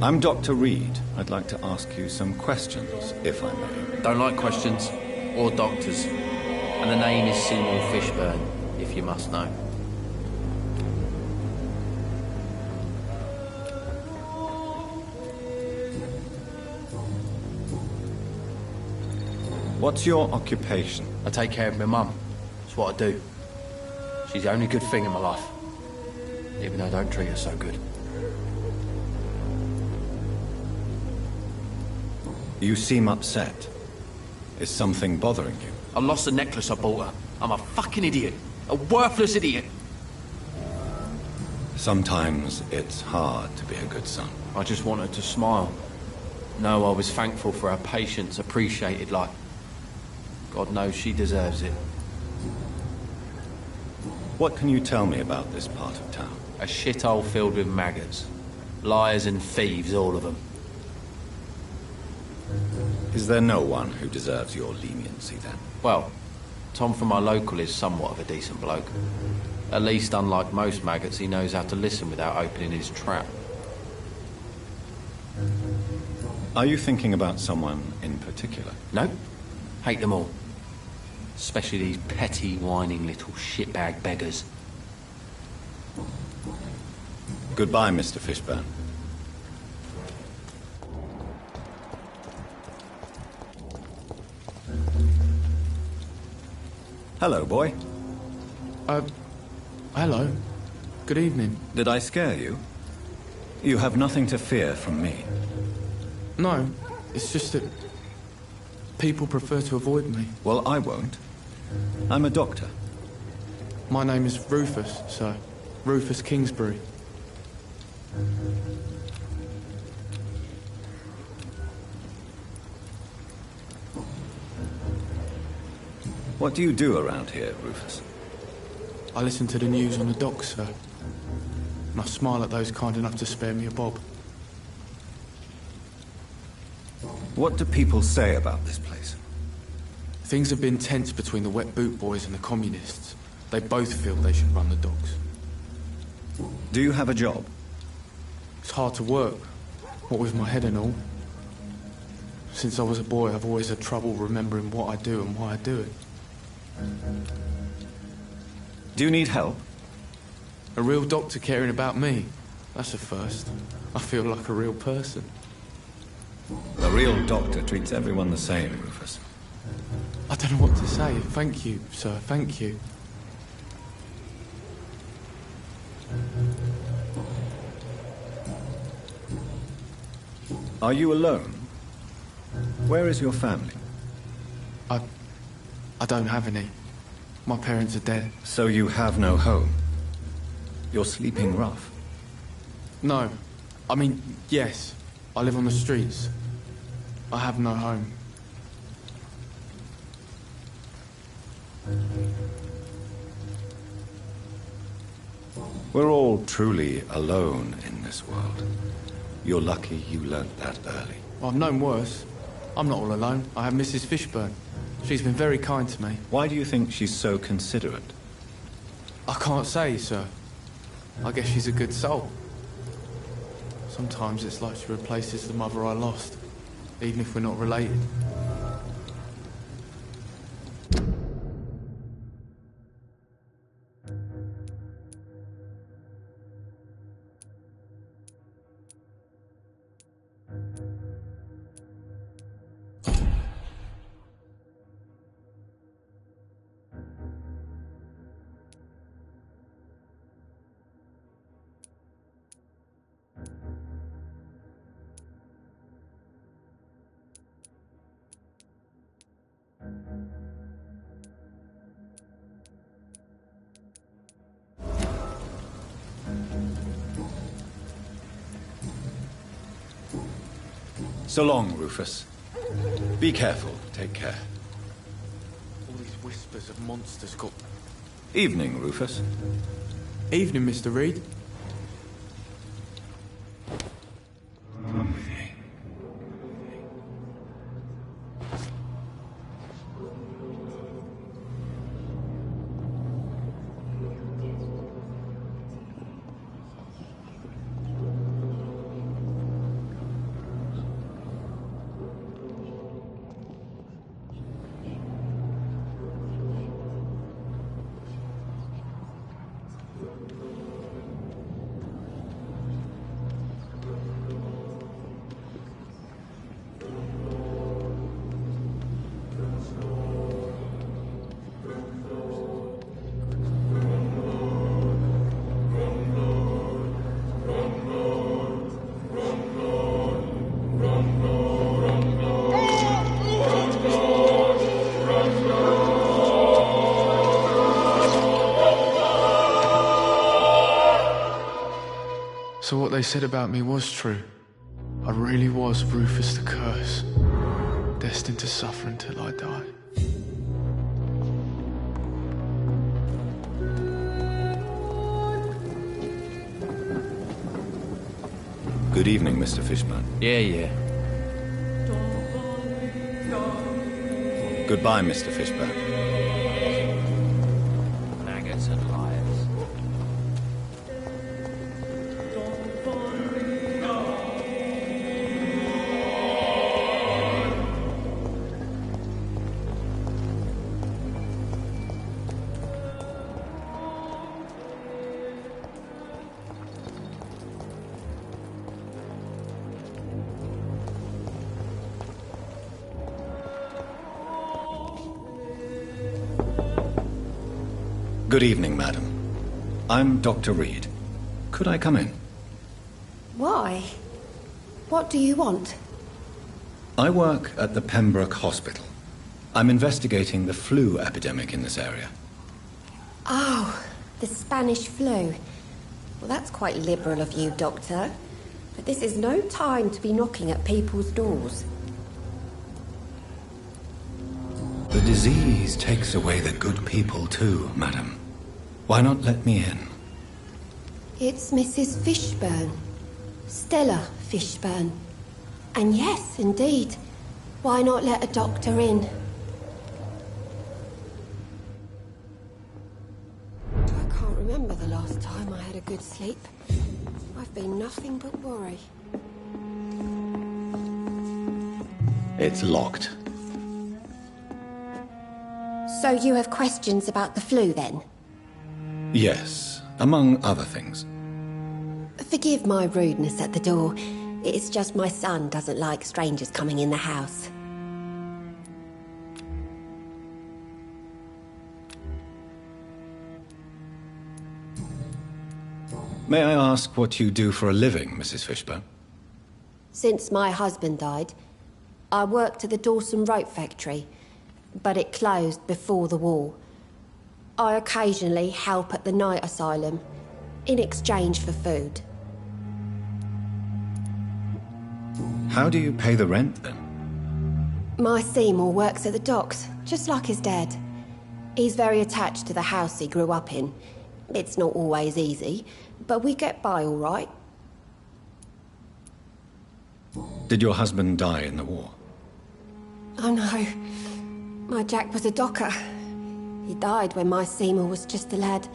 I'm Dr. Reed. I'd like to ask you some questions, if I may. Don't like questions, or doctors. And the name is Seymour Fishburne, if you must know. What's your occupation? I take care of my mum. That's what I do. She's the only good thing in my life. Even though I don't treat her so good. You seem upset. Is something bothering you? I lost the necklace I bought her. I'm a fucking idiot. A worthless idiot. Sometimes it's hard to be a good son. I just want her to smile. No, I was thankful for her patience, appreciated like... God knows she deserves it. What can you tell me about this part of town? A shithole filled with maggots. Liars and thieves, all of them. Is there no one who deserves your leniency, then? Well, Tom from our local is somewhat of a decent bloke. At least, unlike most maggots, he knows how to listen without opening his trap. Are you thinking about someone in particular? No. Hate them all. Especially these petty, whining little shitbag beggars. Goodbye, Mr. Fishburne. Hello, boy. Hello. Good evening. Did I scare you? You have nothing to fear from me. No, it's just that people prefer to avoid me. Well, I won't. I'm a doctor. My name is Rufus, sir. Rufus Kingsbury. What do you do around here, Rufus? I listen to the news on the docks, sir. And I smile at those kind enough to spare me a bob. What do people say about this place? Things have been tense between the Wet Boot Boys and the Communists. They both feel they should run the docks. Do you have a job? It's hard to work, what with my head and all. Since I was a boy, I've always had trouble remembering what I do and why I do it. Do you need help? A real doctor caring about me. That's a first. I feel like a real person. A real doctor treats everyone the same, Rufus. I don't know what to say. Thank you, sir. Thank you. Are you alone? Where is your family? I don't have any. My parents are dead. So you have no home? You're sleeping rough? No. I mean, yes. I live on the streets. I have no home. We're all truly alone in this world. You're lucky you learnt that early. Well, I've known worse. I'm not all alone. I have Mrs. Fishburne. She's been very kind to me. Why do you think she's so considerate? I can't say, sir. I guess she's a good soul. Sometimes it's like she replaces the mother I lost, even if we're not related. So long, Rufus. Be careful. Take care. All these whispers of monsters got... Evening, Rufus. Evening, Mr. Reed. So what they said about me was true. I really was Rufus the Curse, destined to suffer until I die. Good evening, Mr. Fishburne. Yeah. Goodbye, Mr. Fishburne. Maggots and liars. Good evening, madam. I'm Dr. Reed. Could I come in? Why? What do you want? I work at the Pembroke Hospital. I'm investigating the flu epidemic in this area. Oh, the Spanish flu. Well, that's quite liberal of you, Doctor. But this is no time to be knocking at people's doors. The disease takes away the good people too, madam. Why not let me in? It's Mrs. Fishburne. Stella Fishburne. And yes, indeed. Why not let a doctor in? I can't remember the last time I had a good sleep. I've been nothing but worry. It's locked. So you have questions about the flu, then? Yes, among other things. Forgive my rudeness at the door. It's just my son doesn't like strangers coming in the house. May I ask what you do for a living, Mrs. Fishburne? Since my husband died, I worked at the Dawson Rope Factory, but it closed before the war. I occasionally help at the night asylum, in exchange for food. How do you pay the rent, then? My Seymour works at the docks, just like his dad. He's very attached to the house he grew up in. It's not always easy, but we get by all right. Did your husband die in the war? Oh no, my Jack was a docker. He died when my Seymour was just a lad.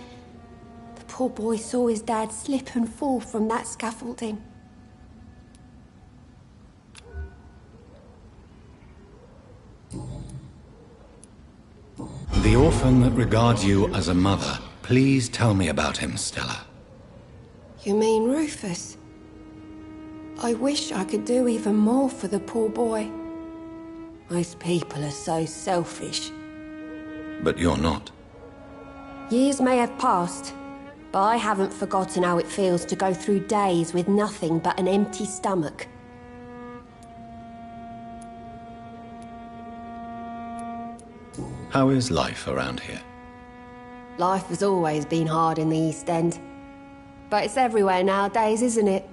The poor boy saw his dad slip and fall from that scaffolding. The orphan that regards you as a mother. Please tell me about him, Stella. You mean Rufus? I wish I could do even more for the poor boy. Most people are so selfish. But you're not. Years may have passed, but I haven't forgotten how it feels to go through days with nothing but an empty stomach. How is life around here? Life has always been hard in the East End. But it's everywhere nowadays, isn't it?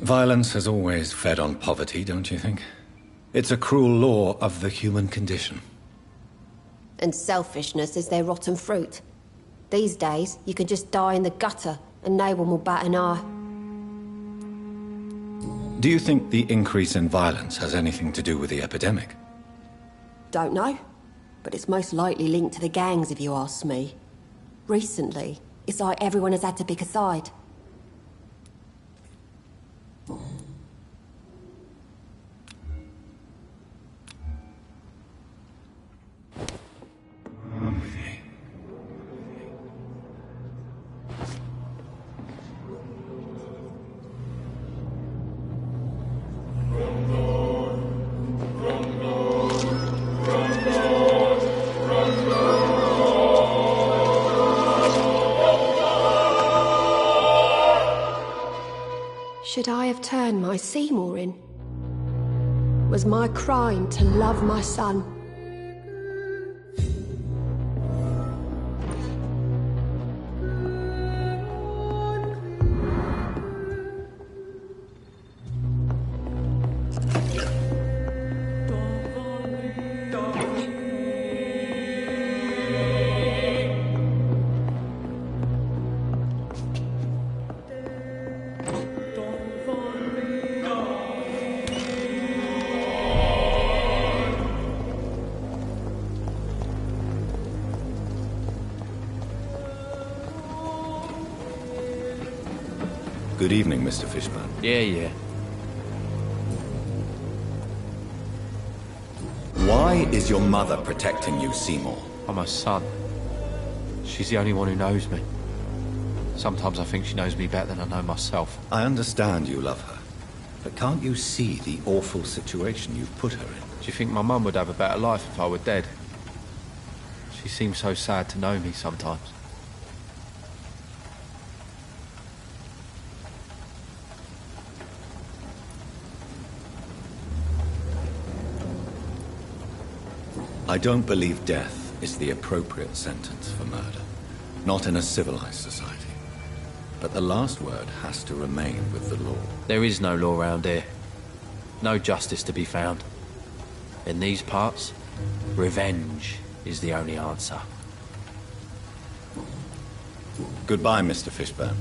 Violence has always fed on poverty, don't you think? It's a cruel law of the human condition. And selfishness is their rotten fruit. These days, you can just die in the gutter and no one will bat an eye. Do you think the increase in violence has anything to do with the epidemic? Don't know, but it's most likely linked to the gangs if you ask me. Recently, it's like everyone has had to pick a side. Should I have turned my Seymour in? Was my crime to love my son? Good evening, Mr. Fishburne. Yeah. Why is your mother protecting you, Seymour? I'm her son. She's the only one who knows me. Sometimes I think she knows me better than I know myself. I understand you love her, but can't you see the awful situation you've put her in? Do you think my mum would have a better life if I were dead? She seems so sad to know me sometimes. I don't believe death is the appropriate sentence for murder. Not in a civilized society. But the last word has to remain with the law. There is no law around here. No justice to be found. In these parts, revenge is the only answer. Goodbye, Mr. Fishburne.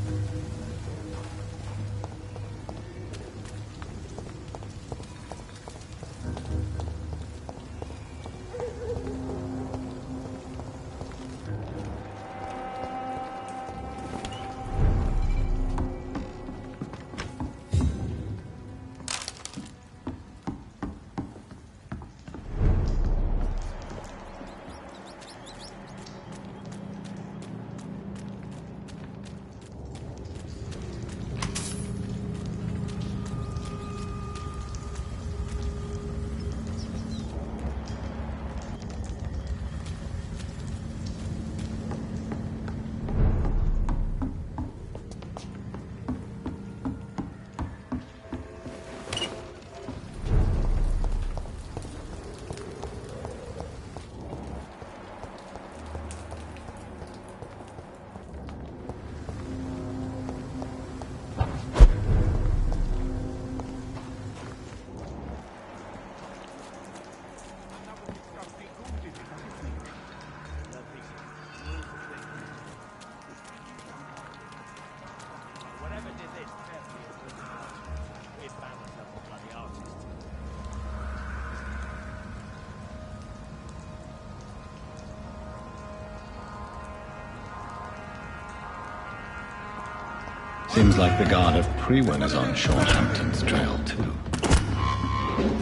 Seems like the guard of Prewin is on Shorthampton's trail, too.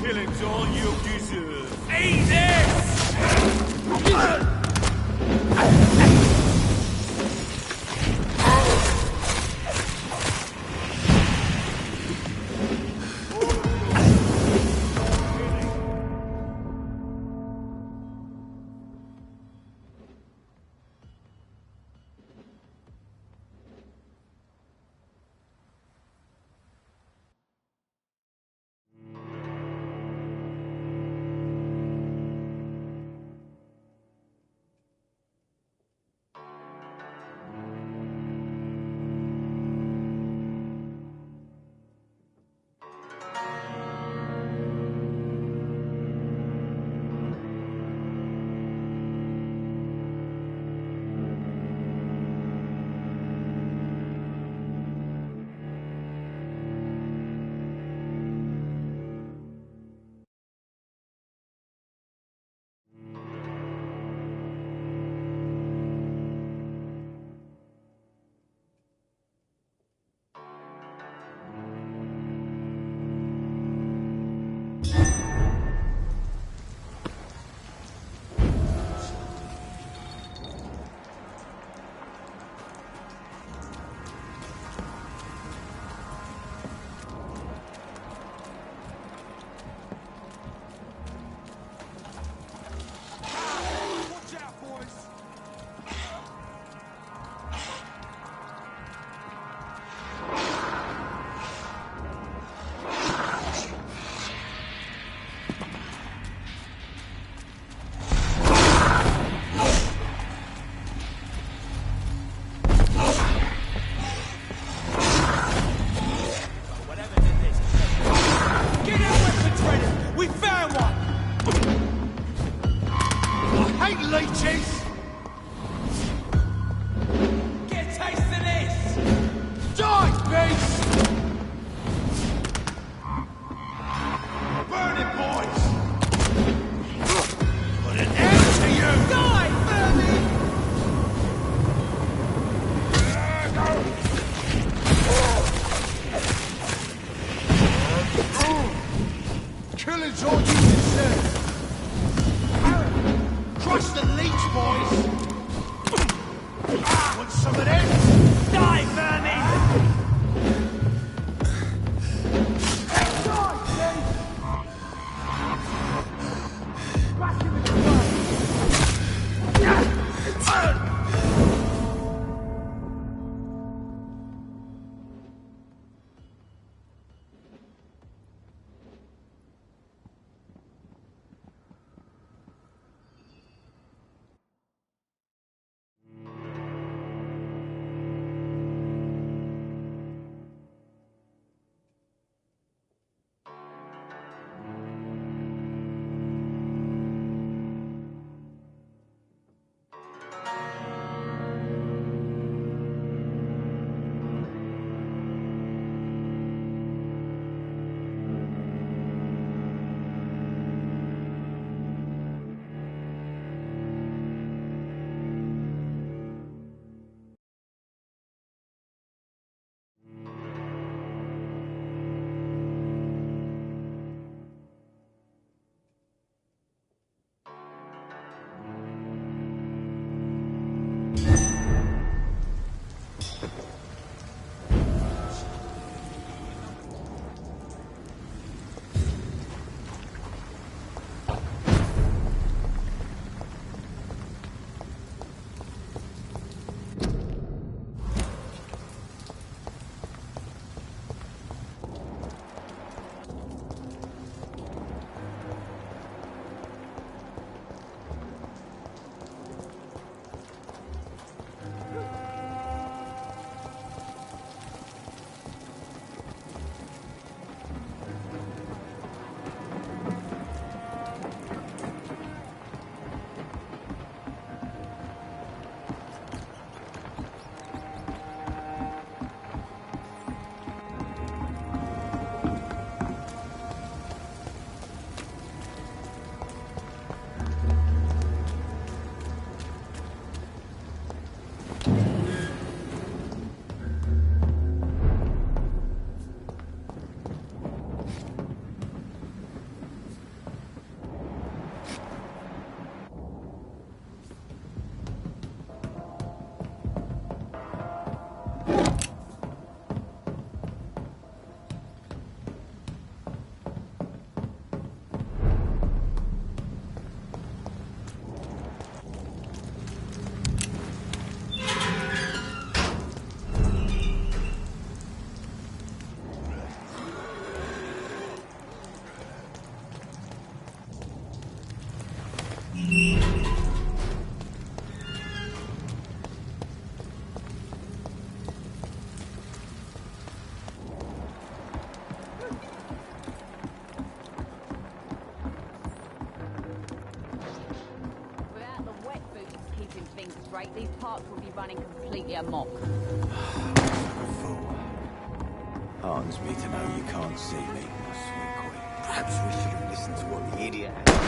Killing's all you deserve. Easy! Pillage all you deserve. Crush the leech, boys. Want some of this? Die, vermin! These parts will be running completely amok. Heartens me to know you can't see me, my sweet queen. Perhaps we should have listened to what the idiot had to say.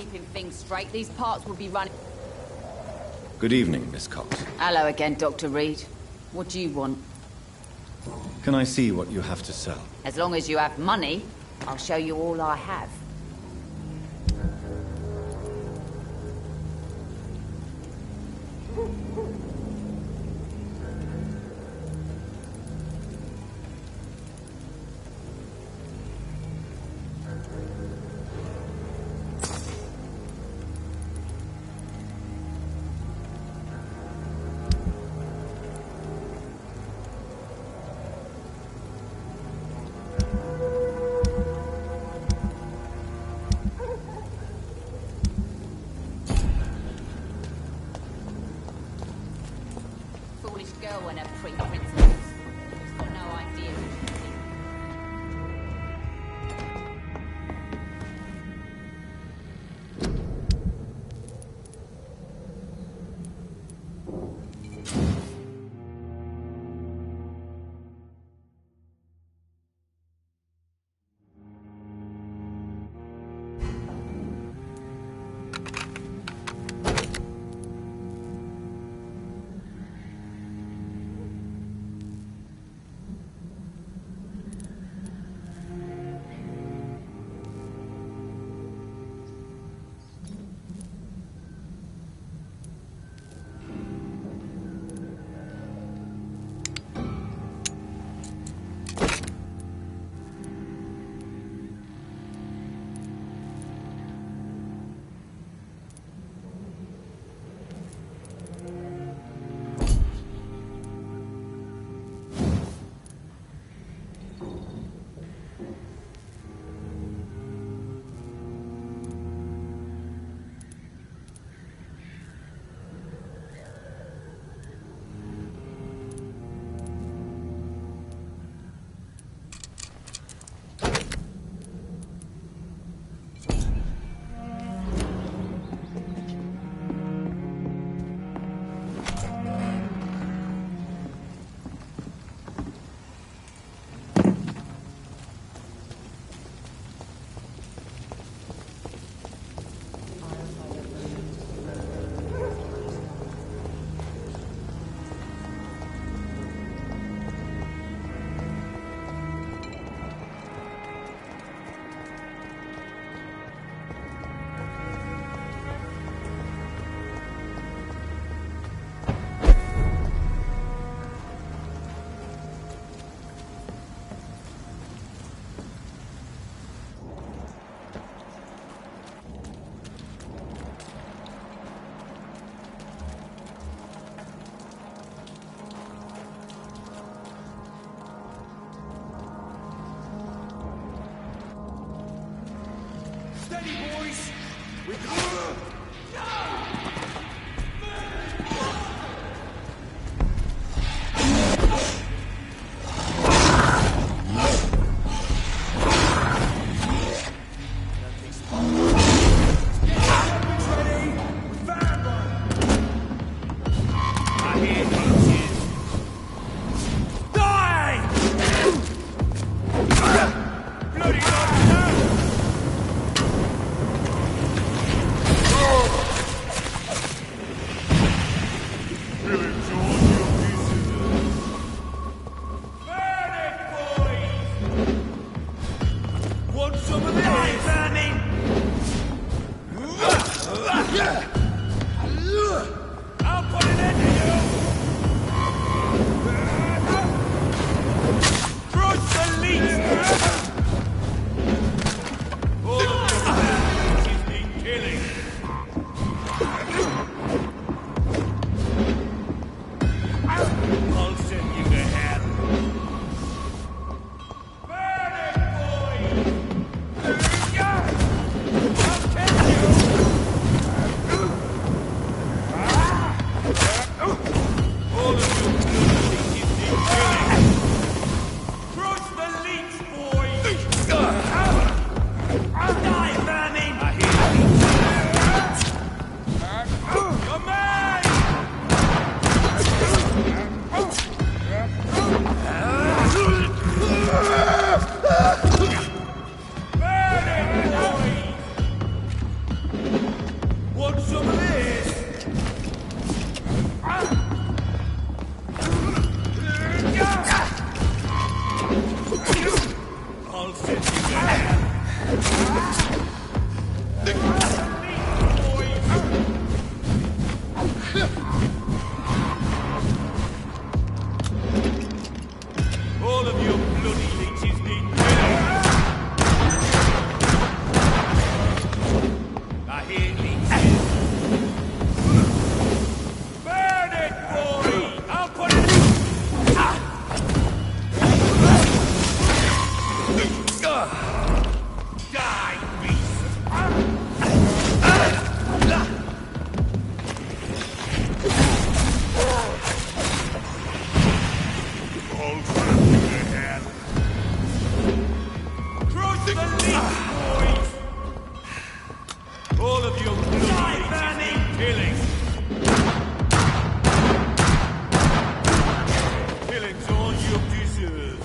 keeping things straight, these parts would be running... Good evening, Miss Cox. Hello again, Dr. Reed. What do you want? Can I see what you have to sell? As long as you have money, I'll show you all I have. Girl and her pre-principles. She's got no idea what she's doing. Hold fast to the hell. Crush the leech, boys! All of you die, Fanny! Killing! Killing's all you deserve.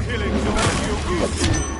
Killing's all you deserve.